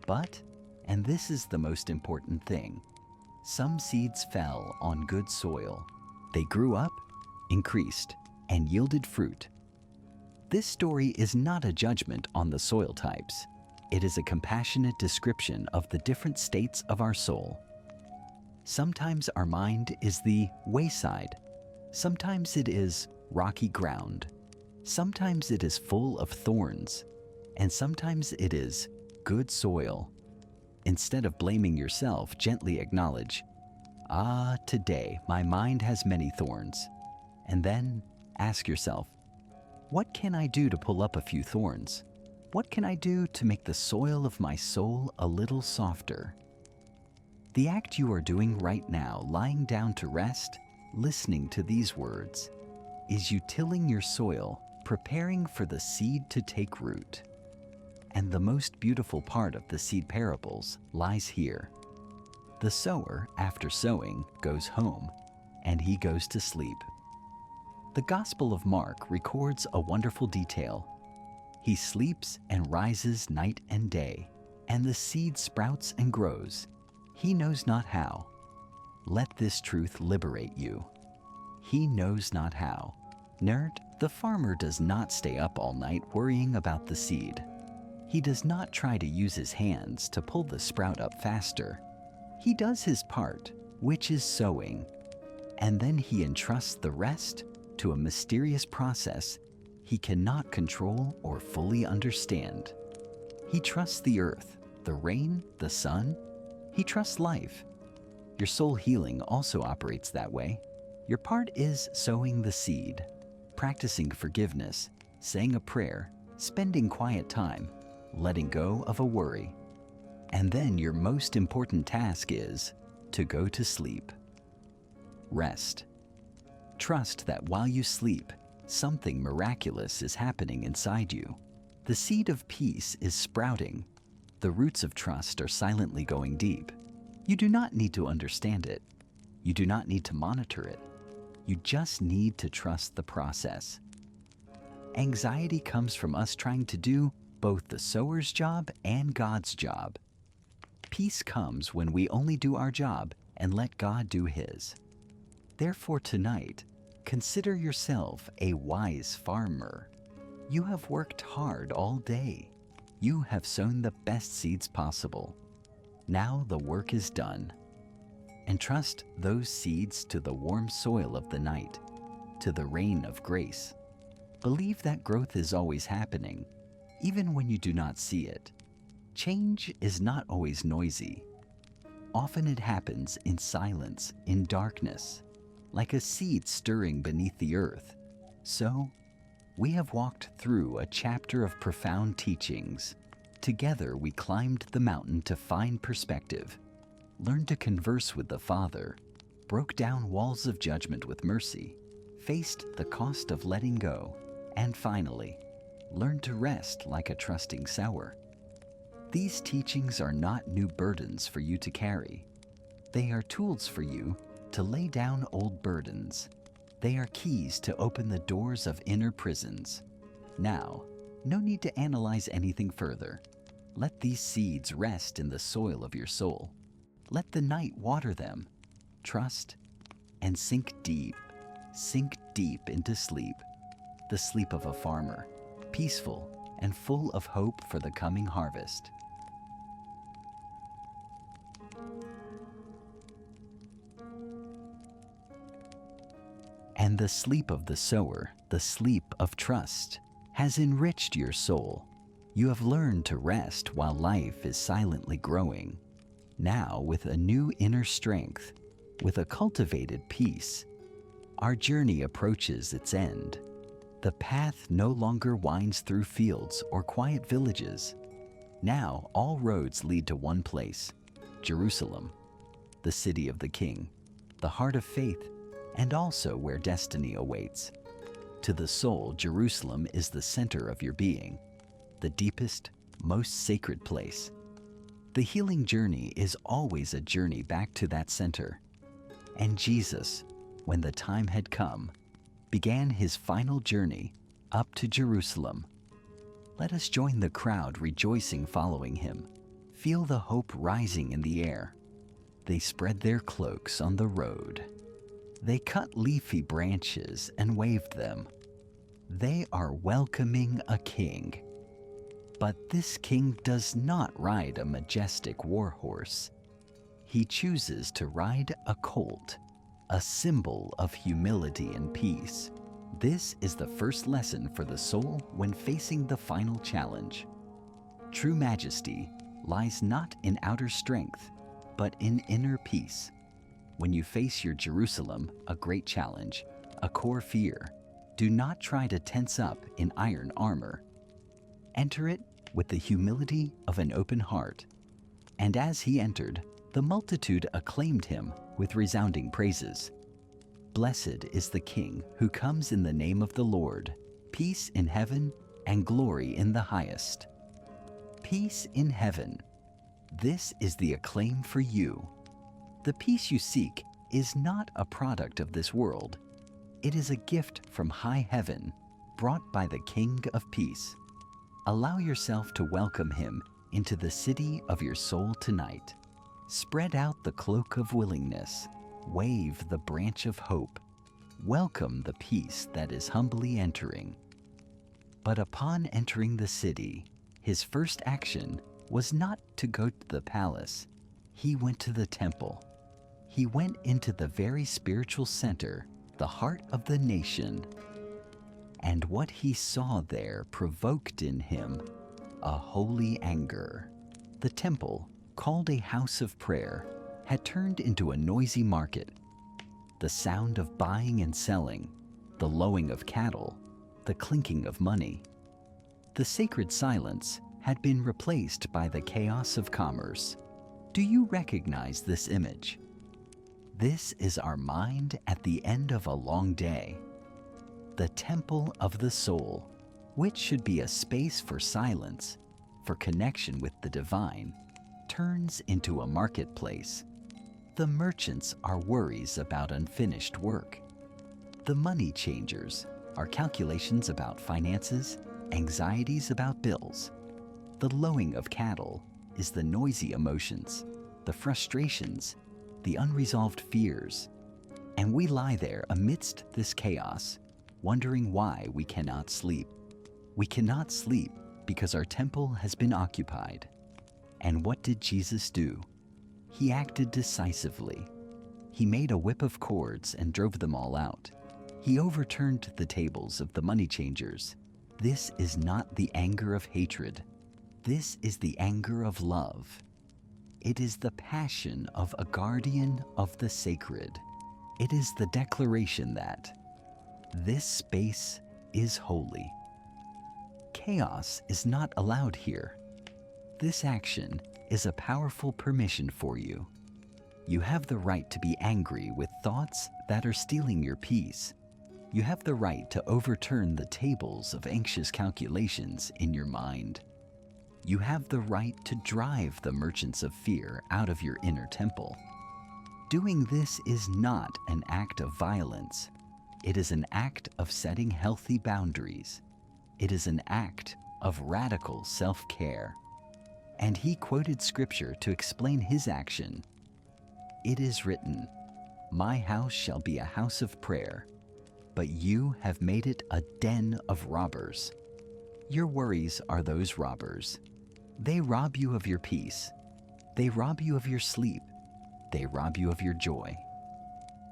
S1: But, and this is the most important thing, some seeds fell on good soil. They grew up, increased, and yielded fruit. This story is not a judgment on the soil types. It is a compassionate description of the different states of our soul. Sometimes our mind is the wayside. Sometimes it is rocky ground. Sometimes it is full of thorns. And sometimes it is good soil. Instead of blaming yourself, gently acknowledge, today my mind has many thorns. And then ask yourself, what can I do to pull up a few thorns? What can I do to make the soil of my soul a little softer? The act you are doing right now, lying down to rest, listening to these words, is you tilling your soil, preparing for the seed to take root. And the most beautiful part of the seed parables lies here. The sower, after sowing, goes home, and he goes to sleep. The Gospel of Mark records a wonderful detail. He sleeps and rises night and day, and the seed sprouts and grows. He knows not how. Let this truth liberate you. He knows not how. Nerd, the farmer does not stay up all night worrying about the seed. He does not try to use his hands to pull the sprout up faster. He does his part, which is sowing, and then he entrusts the rest to a mysterious process he cannot control or fully understand. He trusts the earth, the rain, the sun. He trusts life. Your soul healing also operates that way. Your part is sowing the seed, practicing forgiveness, saying a prayer, spending quiet time, letting go of a worry. And then your most important task is to go to sleep. Rest. Trust that while you sleep, something miraculous is happening inside you. The seed of peace is sprouting. The roots of trust are silently going deep. You do not need to understand it. You do not need to monitor it. You just need to trust the process. Anxiety comes from us trying to do both the sower's job and God's job. Peace comes when we only do our job and let God do His. Therefore tonight, consider yourself a wise farmer. You have worked hard all day. You have sown the best seeds possible. Now the work is done. Entrust those seeds to the warm soil of the night, to the rain of grace. Believe that growth is always happening, even when you do not see it. Change is not always noisy. Often it happens in silence, in darkness, like a seed stirring beneath the earth. So, we have walked through a chapter of profound teachings. Together we climbed the mountain to find perspective, learned to converse with the Father, broke down walls of judgment with mercy, faced the cost of letting go, and finally, learned to rest like a trusting sower. These teachings are not new burdens for you to carry. They are tools for you to lay down old burdens. They are keys to open the doors of inner prisons. Now, no need to analyze anything further. Let these seeds rest in the soil of your soul. Let the night water them. Trust and sink deep into sleep. The sleep of a farmer, peaceful and full of hope for the coming harvest. And the sleep of the sower, the sleep of trust, has enriched your soul. You have learned to rest while life is silently growing. Now, with a new inner strength, with a cultivated peace, our journey approaches its end. The path no longer winds through fields or quiet villages. Now, all roads lead to one place, Jerusalem, the city of the King, the heart of faith, and also where destiny awaits. To the soul, Jerusalem is the center of your being, the deepest, most sacred place. The healing journey is always a journey back to that center. And Jesus, when the time had come, began his final journey up to Jerusalem. Let us join the crowd rejoicing following him. Feel the hope rising in the air. They spread their cloaks on the road. They cut leafy branches and waved them. They are welcoming a king. But this king does not ride a majestic war horse. He chooses to ride a colt, a symbol of humility and peace. This is the first lesson for the soul when facing the final challenge. True majesty lies not in outer strength, but in inner peace. When you face your Jerusalem, a great challenge, a core fear, do not try to tense up in iron armor. Enter it with the humility of an open heart. And as he entered, the multitude acclaimed him with resounding praises. Blessed is the King who comes in the name of the Lord, peace in heaven and glory in the highest. Peace in heaven. This is the acclaim for you. The peace you seek is not a product of this world. It is a gift from high heaven, brought by the King of Peace. Allow yourself to welcome him into the city of your soul tonight. Spread out the cloak of willingness. Wave the branch of hope. Welcome the peace that is humbly entering. But upon entering the city, his first action was not to go to the palace. He went to the temple. He went into the very spiritual center, the heart of the nation. And what he saw there provoked in him a holy anger. The temple, called a house of prayer, had turned into a noisy market. The sound of buying and selling, the lowing of cattle, the clinking of money. The sacred silence had been replaced by the chaos of commerce. Do you recognize this image? This is our mind at the end of a long day. The temple of the soul, which should be a space for silence, for connection with the divine, turns into a marketplace. The merchants are worries about unfinished work. The money changers are calculations about finances, anxieties about bills. The lowing of cattle is the noisy emotions, the frustrations, the unresolved fears. And we lie there amidst this chaos, wondering why we cannot sleep. We cannot sleep because our temple has been occupied. And what did Jesus do? He acted decisively. He made a whip of cords and drove them all out. He overturned the tables of the money changers. This is not the anger of hatred. This is the anger of love. It is the passion of a guardian of the sacred. It is the declaration that this space is holy. Chaos is not allowed here. This action is a powerful permission for you. You have the right to be angry with thoughts that are stealing your peace. You have the right to overturn the tables of anxious calculations in your mind. You have the right to drive the merchants of fear out of your inner temple. Doing this is not an act of violence. It is an act of setting healthy boundaries. It is an act of radical self-care. And he quoted scripture to explain his action. It is written, "My house shall be a house of prayer, but you have made it a den of robbers." Your worries are those robbers. They rob you of your peace. They rob you of your sleep. They rob you of your joy.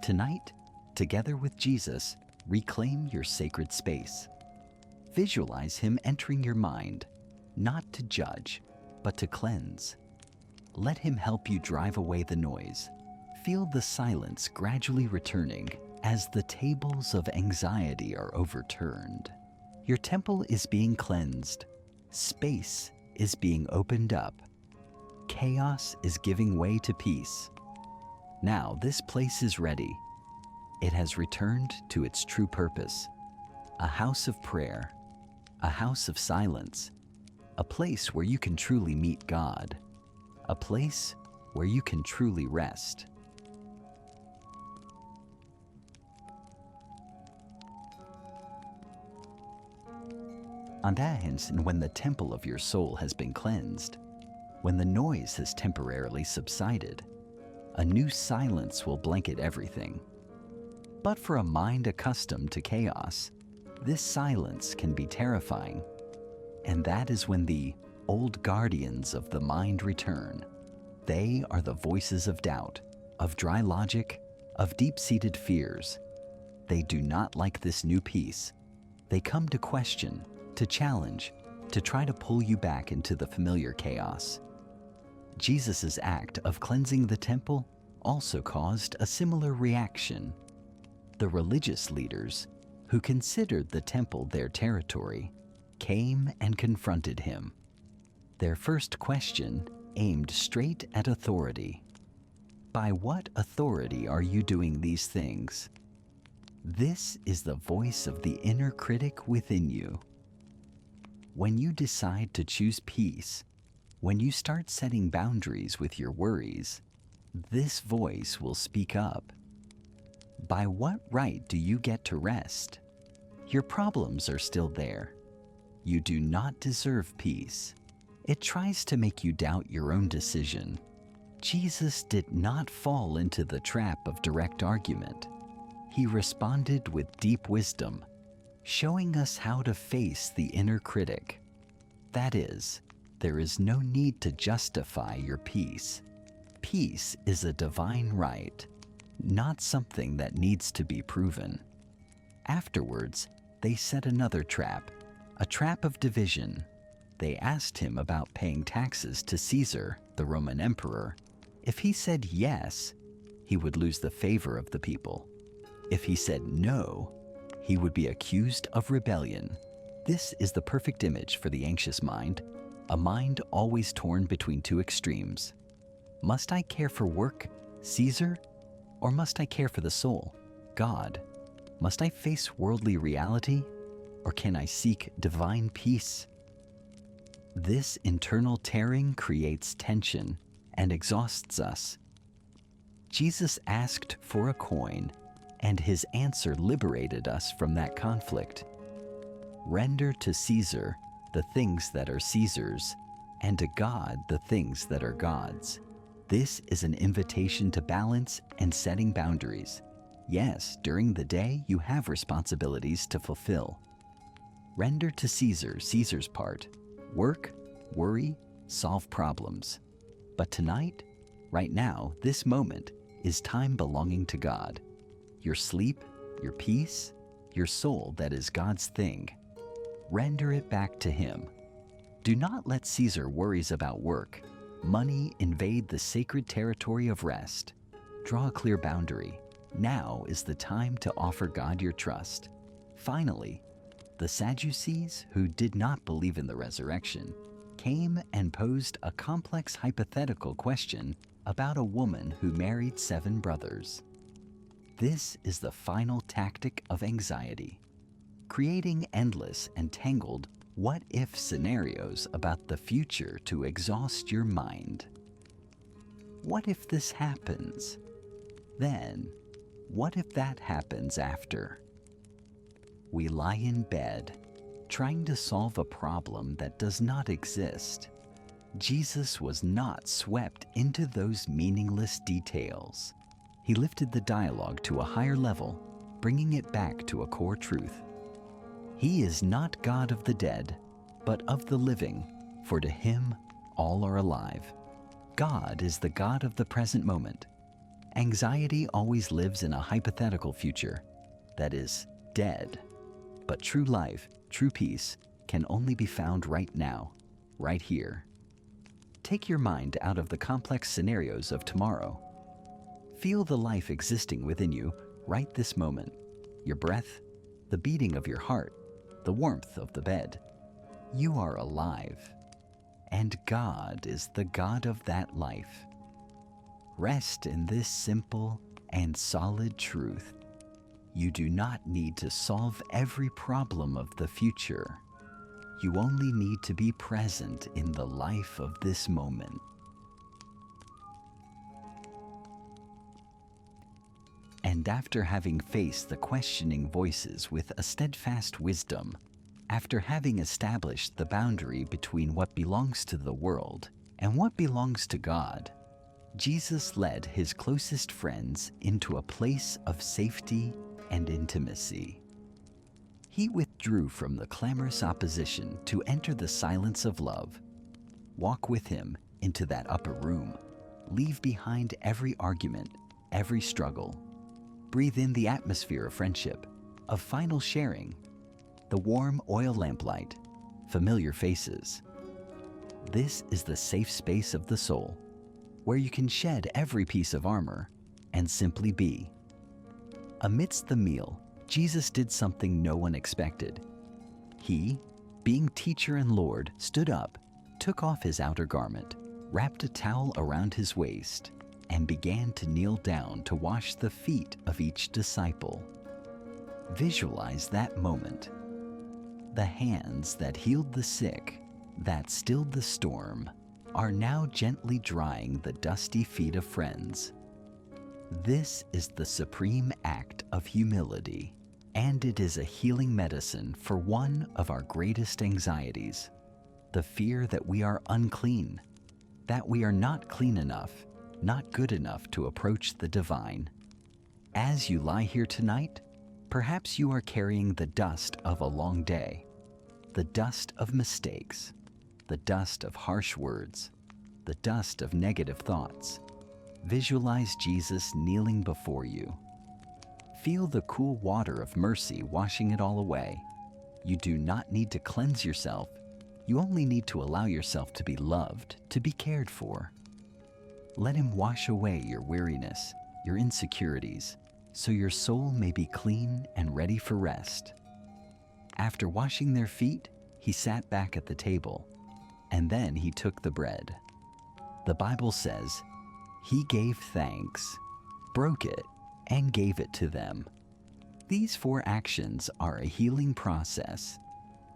S1: Tonight, together with Jesus, reclaim your sacred space. Visualize him entering your mind, not to judge, but to cleanse. Let him help you drive away the noise. Feel the silence gradually returning as the tables of anxiety are overturned. Your temple is being cleansed. Space is being opened up. Chaos is giving way to peace. Now this place is ready. It has returned to its true purpose. A house of prayer, a house of silence, a place where you can truly meet God, a place where you can truly rest. And when the temple of your soul has been cleansed, when the noise has temporarily subsided, a new silence will blanket everything. But for a mind accustomed to chaos, this silence can be terrifying. And that is when the old guardians of the mind return. They are the voices of doubt, of dry logic, of deep-seated fears. They do not like this new peace. They come to question, to challenge, to try to pull you back into the familiar chaos. Jesus' act of cleansing the temple also caused a similar reaction. The religious leaders, who considered the temple their territory, came and confronted him. Their first question aimed straight at authority. By what authority are you doing these things? This is the voice of the inner critic within you. When you decide to choose peace, when you start setting boundaries with your worries, this voice will speak up. By what right do you get to rest? Your problems are still there. You do not deserve peace. It tries to make you doubt your own decision. Jesus did not fall into the trap of direct argument. He responded with deep wisdom, showing us how to face the inner critic. That is, there is no need to justify your peace. Peace is a divine right, not something that needs to be proven. Afterwards, they set another trap, a trap of division. They asked him about paying taxes to Caesar, the Roman emperor. If he said yes, he would lose the favor of the people. If he said no, he would be accused of rebellion. This is the perfect image for the anxious mind, a mind always torn between two extremes. Must I care for work, Caesar, or must I care for the soul, God? Must I face worldly reality, or can I seek divine peace? This internal tearing creates tension and exhausts us. Jesus asked for a coin, and his answer liberated us from that conflict. Render to Caesar the things that are Caesar's, and to God the things that are God's. This is an invitation to balance and setting boundaries. Yes, during the day you have responsibilities to fulfill. Render to Caesar Caesar's part. Work, worry, solve problems. But tonight, right now, this moment, is time belonging to God. Your sleep, your peace, your soul that is God's thing. Render it back to him. Do not let Caesar worries about work, money invade the sacred territory of rest. Draw a clear boundary. Now is the time to offer God your trust. Finally, the Sadducees, who did not believe in the resurrection, came and posed a complex hypothetical question about a woman who married 7 brothers. This is the final tactic of anxiety, creating endless and tangled what-if scenarios about the future to exhaust your mind. What if this happens? Then, what if that happens after? We lie in bed, trying to solve a problem that does not exist. Jesus was not swept into those meaningless details. He lifted the dialogue to a higher level, bringing it back to a core truth. He is not God of the dead, but of the living, for to him all are alive. God is the God of the present moment. Anxiety always lives in a hypothetical future that is dead. But true life, true peace, can only be found right now, right here. Take your mind out of the complex scenarios of tomorrow. Feel the life existing within you right this moment. Your breath, the beating of your heart, the warmth of the bed. You are alive, and God is the God of that life. Rest in this simple and solid truth. You do not need to solve every problem of the future. You only need to be present in the life of this moment. And after having faced the questioning voices with a steadfast wisdom, after having established the boundary between what belongs to the world and what belongs to God, Jesus led his closest friends into a place of safety and intimacy. He withdrew from the clamorous opposition to enter the silence of love. Walk with him into that upper room. Leave behind every argument, every struggle. Breathe in the atmosphere of friendship, of final sharing, the warm oil lamplight, familiar faces. This is the safe space of the soul, where you can shed every piece of armor and simply be. Amidst the meal, Jesus did something no one expected. He, being teacher and Lord, stood up, took off his outer garment, wrapped a towel around his waist, and began to kneel down to wash the feet of each disciple. Visualize that moment. The hands that healed the sick, that stilled the storm, are now gently drying the dusty feet of friends. This is the supreme act of humility, and it is a healing medicine for one of our greatest anxieties, the fear that we are unclean, that we are not clean enough, not good enough to approach the divine. As you lie here tonight, perhaps you are carrying the dust of a long day, the dust of mistakes, the dust of harsh words, the dust of negative thoughts. Visualize Jesus kneeling before you. Feel the cool water of mercy washing it all away. You do not need to cleanse yourself. You only need to allow yourself to be loved, to be cared for. Let him wash away your weariness, your insecurities, so your soul may be clean and ready for rest. After washing their feet, he sat back at the table, and then he took the bread. The Bible says, he gave thanks, broke it, and gave it to them. These 4 actions are a healing process.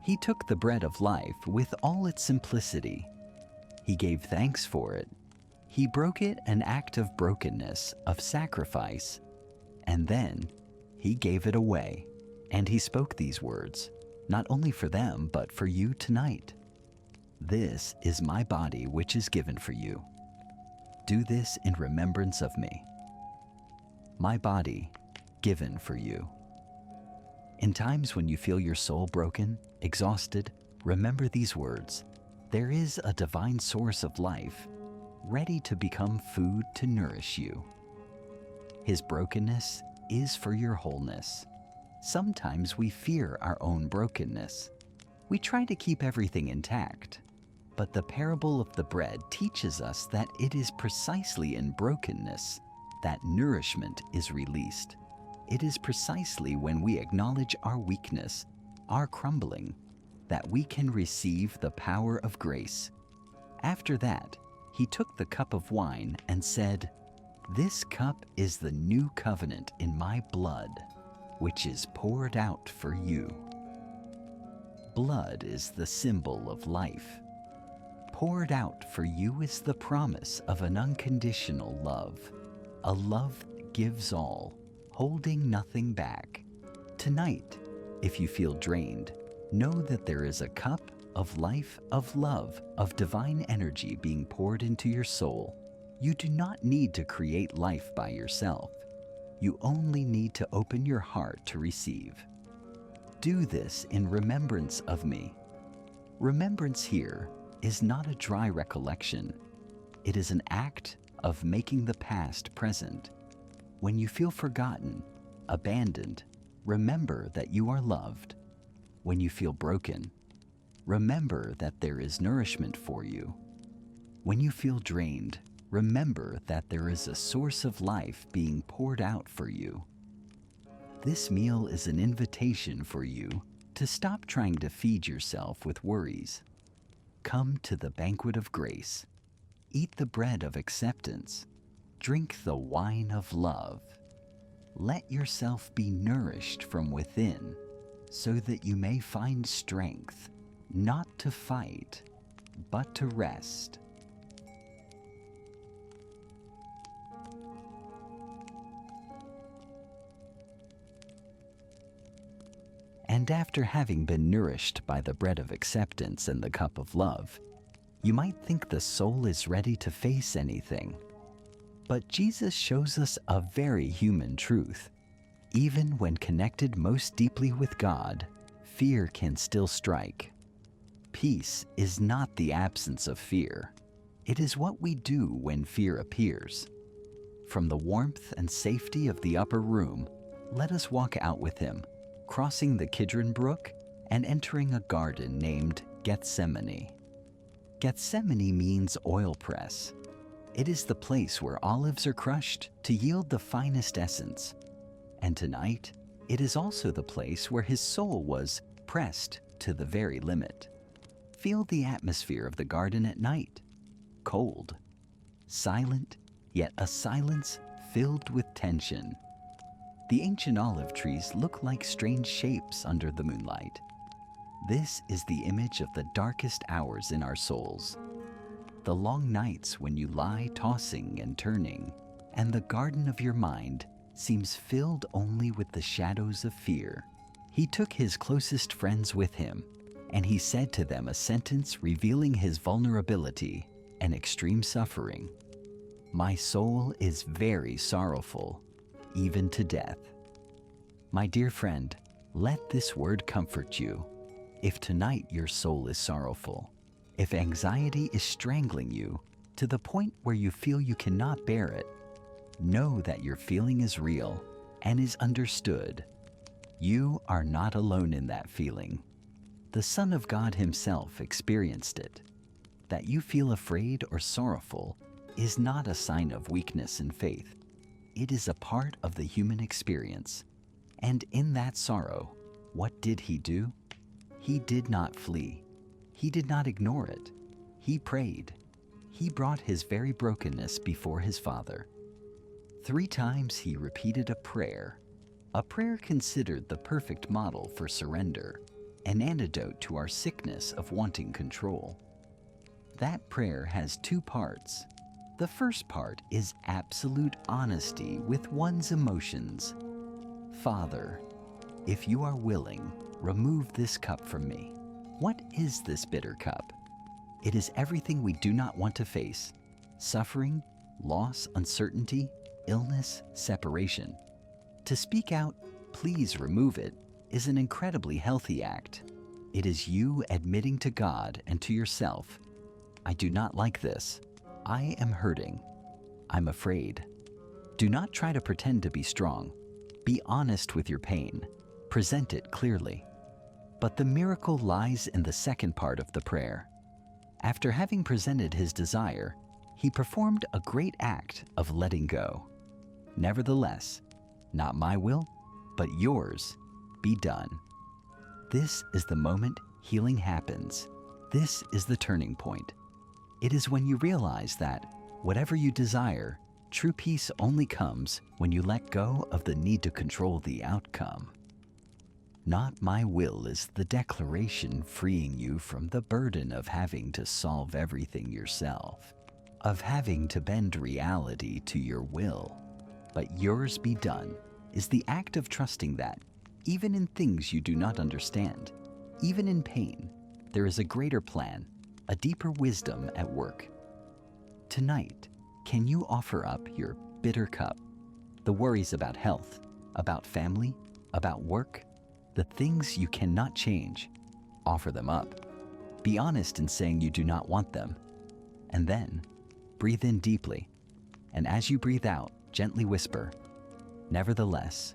S1: He took the bread of life with all its simplicity. He gave thanks for it. He broke it, an act of brokenness, of sacrifice. And then he gave it away. And he spoke these words, not only for them, but for you tonight. This is my body, which is given for you. Do this in remembrance of me. My body, given for you. In times when you feel your soul broken, exhausted, remember these words. There is a divine source of life, ready to become food to nourish you. His brokenness is for your wholeness. Sometimes we fear our own brokenness. We try to keep everything intact. But the parable of the bread teaches us that it is precisely in brokenness that nourishment is released. It is precisely when we acknowledge our weakness, our crumbling, that we can receive the power of grace. After that, he took the cup of wine and said, "This cup is the new covenant in my blood, which is poured out for you." Blood is the symbol of life. Poured out for you is the promise of an unconditional love, a love that gives all, holding nothing back. Tonight, if you feel drained, know that there is a cup of life, of love, of divine energy being poured into your soul. You do not need to create life by yourself. You only need to open your heart to receive. Do this in remembrance of me. Remembrance here is not a dry recollection. It is an act of making the past present. When you feel forgotten, abandoned, remember that you are loved. When you feel broken, remember that there is nourishment for you. When you feel drained, remember that there is a source of life being poured out for you. This meal is an invitation for you to stop trying to feed yourself with worries. Come to the banquet of grace. Eat the bread of acceptance. Drink the wine of love. Let yourself be nourished from within so that you may find strength, not to fight, but to rest. And after having been nourished by the bread of acceptance and the cup of love, you might think the soul is ready to face anything. But Jesus shows us a very human truth. Even when connected most deeply with God, fear can still strike. Peace is not the absence of fear. It is what we do when fear appears. From the warmth and safety of the upper room, let us walk out with him, crossing the Kidron Brook and entering a garden named Gethsemane. Gethsemane means oil press. It is the place where olives are crushed to yield the finest essence. And tonight, it is also the place where his soul was pressed to the very limit. Feel the atmosphere of the garden at night. Cold, silent, yet a silence filled with tension. The ancient olive trees look like strange shapes under the moonlight. This is the image of the darkest hours in our souls. The long nights when you lie tossing and turning, and the garden of your mind seems filled only with the shadows of fear. He took his closest friends with him, and he said to them a sentence revealing his vulnerability and extreme suffering. "My soul is very sorrowful, even to death." My dear friend, let this word comfort you. If tonight your soul is sorrowful, if anxiety is strangling you to the point where you feel you cannot bear it, know that your feeling is real and is understood. You are not alone in that feeling. The Son of God himself experienced it. That you feel afraid or sorrowful is not a sign of weakness in faith. It is a part of the human experience. And in that sorrow, what did he do? He did not flee. He did not ignore it. He prayed. He brought his very brokenness before his Father. 3 times he repeated a prayer considered the perfect model for surrender, an antidote to our sickness of wanting control. That prayer has 2 parts. The first part is absolute honesty with one's emotions. "Father, if you are willing, remove this cup from me." What is this bitter cup? It is everything we do not want to face: suffering, loss, uncertainty, illness, separation. To speak out, "Please remove it," is an incredibly healthy act. It is you admitting to God and to yourself, "I do not like this. I am hurting. I'm afraid." Do not try to pretend to be strong. Be honest with your pain. Present it clearly. But the miracle lies in the second part of the prayer. After having presented his desire, he performed a great act of letting go. "Nevertheless, not my will, but yours, be done." This is the moment healing happens. This is the turning point. It is when you realize that, whatever you desire, true peace only comes when you let go of the need to control the outcome. "Not my will" is the declaration freeing you from the burden of having to solve everything yourself, of having to bend reality to your will. But "yours be done" is the act of trusting that, even in things you do not understand, even in pain, there is a greater plan, a deeper wisdom at work. Tonight, can you offer up your bitter cup? The worries about health, about family, about work, the things you cannot change. Offer them up. Be honest in saying you do not want them. And then, breathe in deeply. And as you breathe out, gently whisper, "Nevertheless,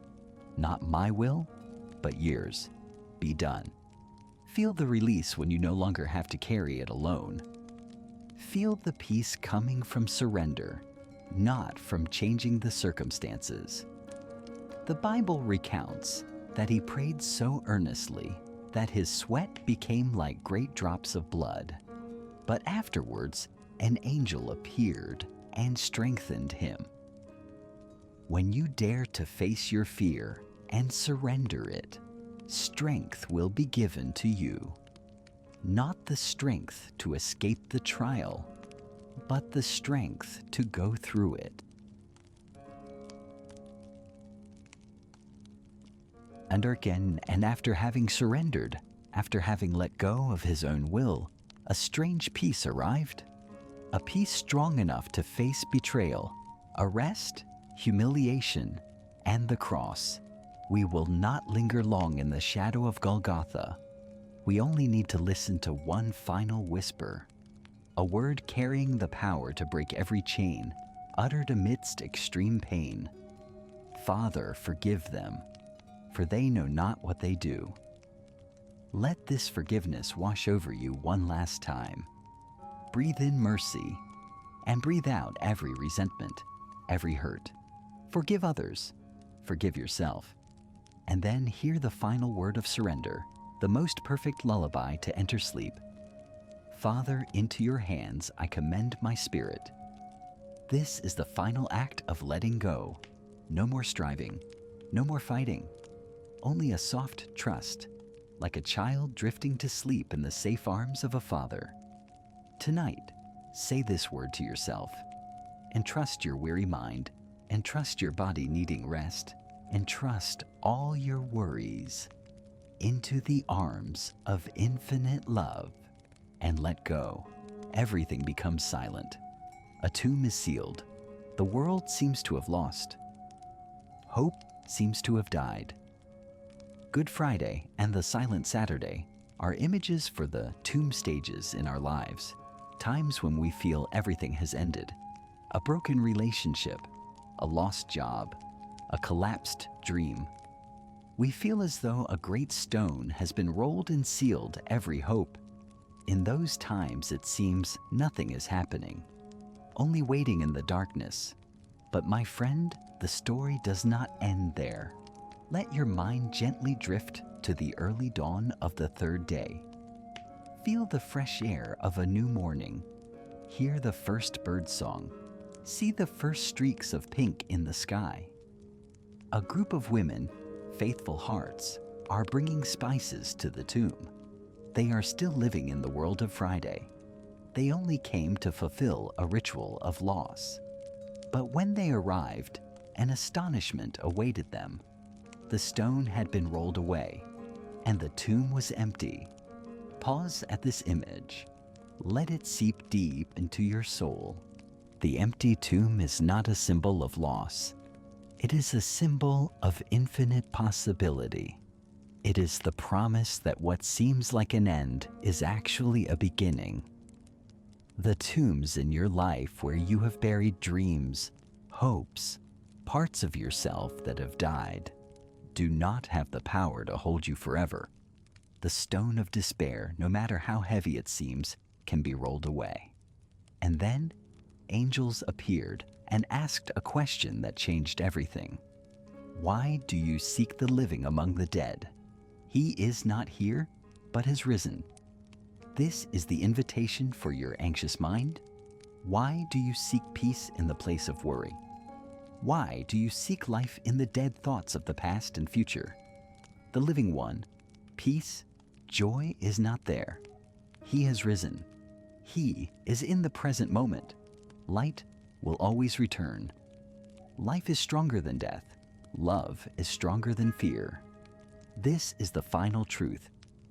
S1: not my will, but yours, be done." Feel the release when you no longer have to carry it alone. Feel the peace coming from surrender, not from changing the circumstances. The Bible recounts that he prayed so earnestly that his sweat became like great drops of blood. But afterwards, an angel appeared and strengthened him. When you dare to face your fear and surrender it, strength will be given to you. Not the strength to escape the trial, but the strength to go through it. And again, and after having surrendered, after having let go of his own will, a strange peace arrived. A peace strong enough to face betrayal, arrest, humiliation, and the cross. We will not linger long in the shadow of Golgotha. We only need to listen to one final whisper, a word carrying the power to break every chain, uttered amidst extreme pain. "Father, forgive them, for they know not what they do." Let this forgiveness wash over you one last time. Breathe in mercy, and breathe out every resentment, every hurt. Forgive others, forgive yourself, and then hear the final word of surrender, the most perfect lullaby to enter sleep. Father, into your hands I commend my spirit. This is the final act of letting go. No more striving, no more fighting, only a soft trust, like a child drifting to sleep in the safe arms of a father. Tonight, say this word to yourself, and trust your weary mind, and trust your body needing rest, and trust all your worries into the arms of infinite love, and let go. Everything becomes silent. A tomb is sealed. The world seems to have lost. Hope seems to have died. Good Friday and the Silent Saturday are images for the tomb stages in our lives, times when we feel everything has ended. A broken relationship, a lost job, a collapsed dream. We feel as though a great stone has been rolled and sealed every hope. In those times, it seems nothing is happening, only waiting in the darkness. But my friend, the story does not end there. Let your mind gently drift to the early dawn of the third day. Feel the fresh air of a new morning. Hear the first bird song. See the first streaks of pink in the sky. A group of women, faithful hearts, are bringing spices to the tomb. They are still living in the world of Friday. They only came to fulfill a ritual of loss. But when they arrived, an astonishment awaited them. The stone had been rolled away, and the tomb was empty. Pause at this image. Let it seep deep into your soul. The empty tomb is not a symbol of loss. It is a symbol of infinite possibility. It is the promise that what seems like an end is actually a beginning. The tombs in your life where you have buried dreams, hopes, parts of yourself that have died, do not have the power to hold you forever. The stone of despair, no matter how heavy it seems, can be rolled away. And then, angels appeared and asked a question that changed everything. Why do you seek the living among the dead? He is not here, but has risen. This is the invitation for your anxious mind. Why do you seek peace in the place of worry? Why do you seek life in the dead thoughts of the past and future? The living one, peace, joy is not there. He has risen. He is in the present moment. Light will always return. Life is stronger than death. Love is stronger than fear. This is the final truth.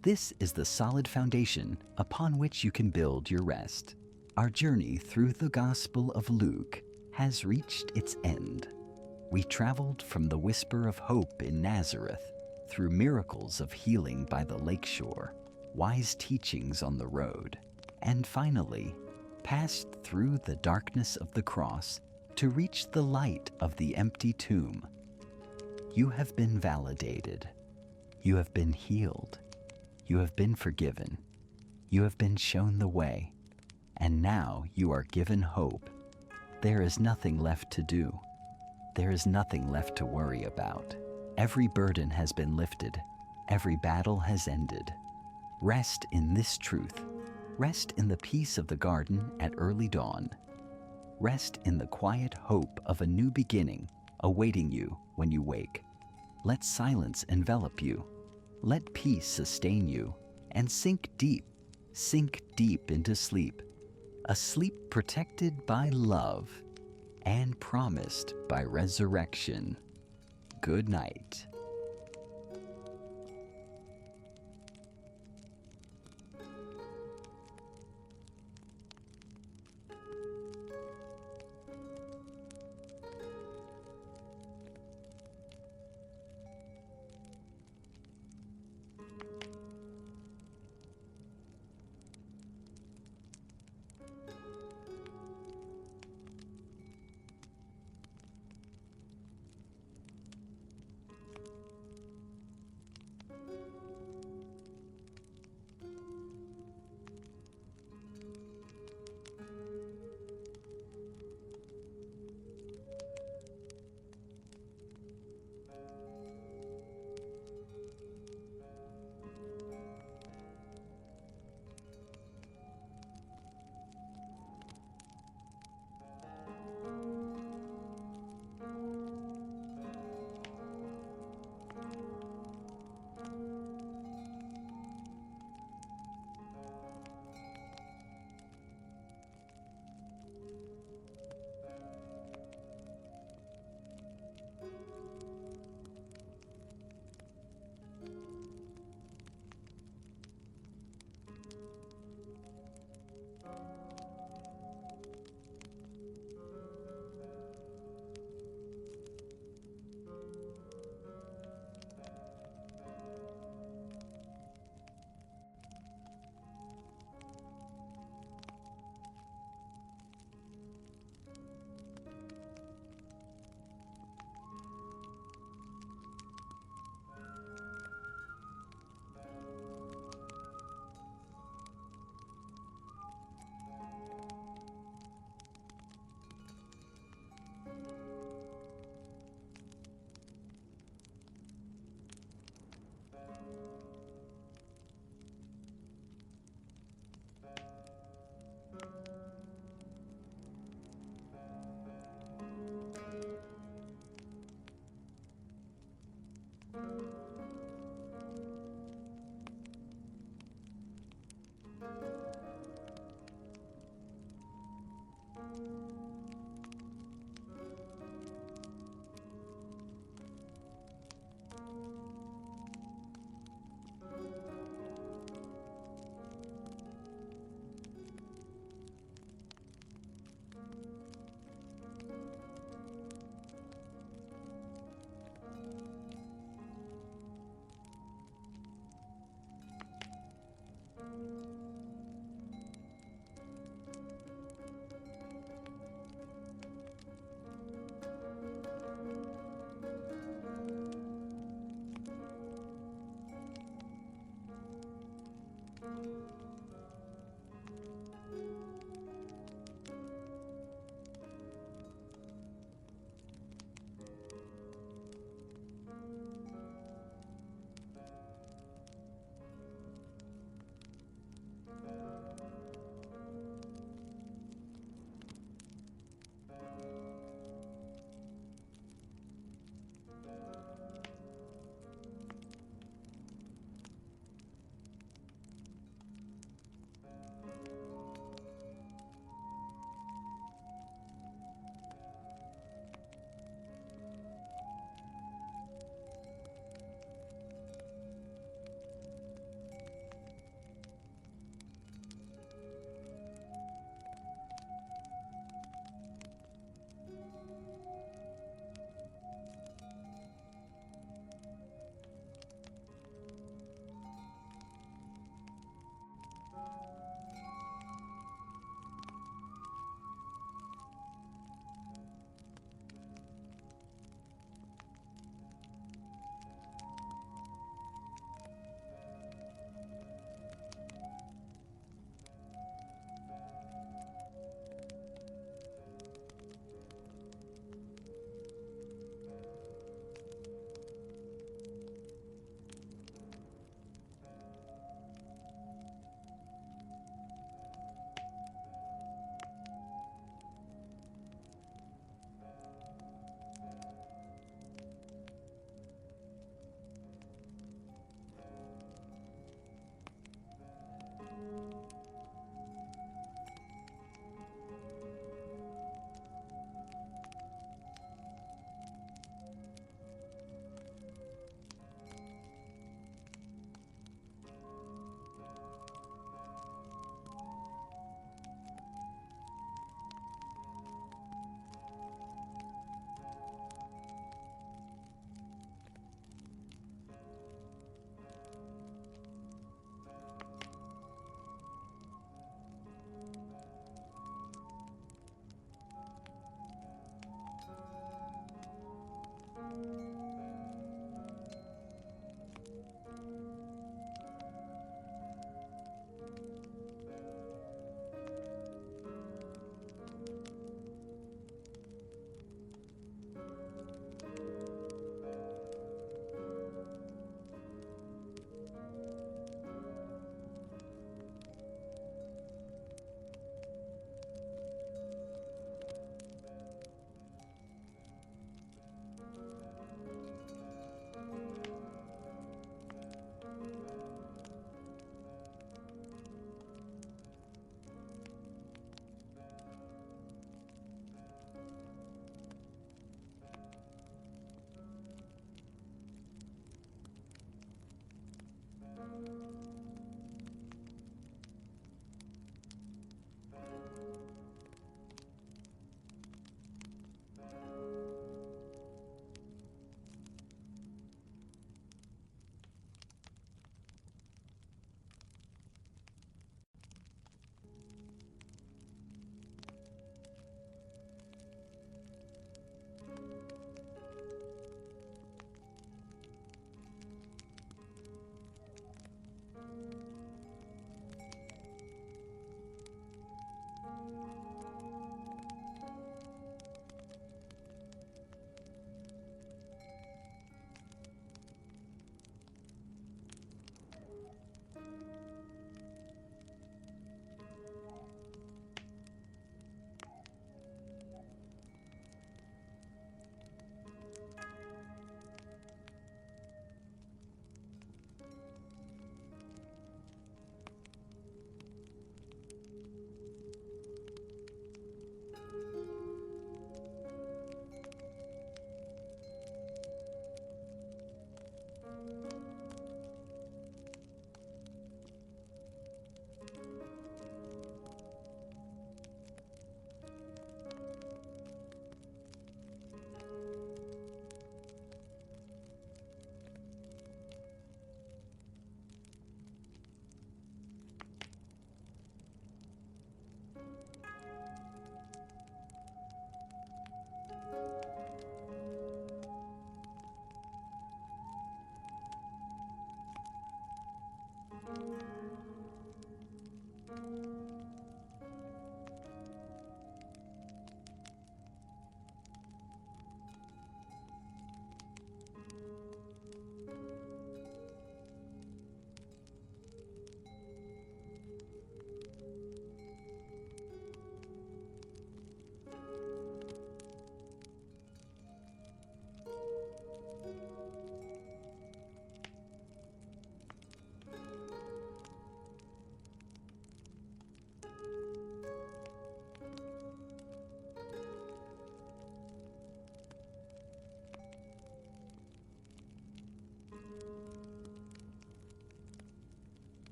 S1: This is the solid foundation upon which you can build your rest. Our journey through the Gospel of Luke has reached its end. We traveled from the whisper of hope in Nazareth, through miracles of healing by the lakeshore, wise teachings on the road, and finally passed through the darkness of the cross to reach the light of the empty tomb. You have been validated. You have been healed. You have been forgiven. You have been shown the way. And now you are given hope. There is nothing left to do. There is nothing left to worry about. Every burden has been lifted. Every battle has ended. Rest in this truth. Rest in the peace of the garden at early dawn. Rest in the quiet hope of a new beginning awaiting you when you wake. Let silence envelop you. Let peace sustain you, and sink deep into sleep. A sleep protected by love and promised by resurrection. Good night.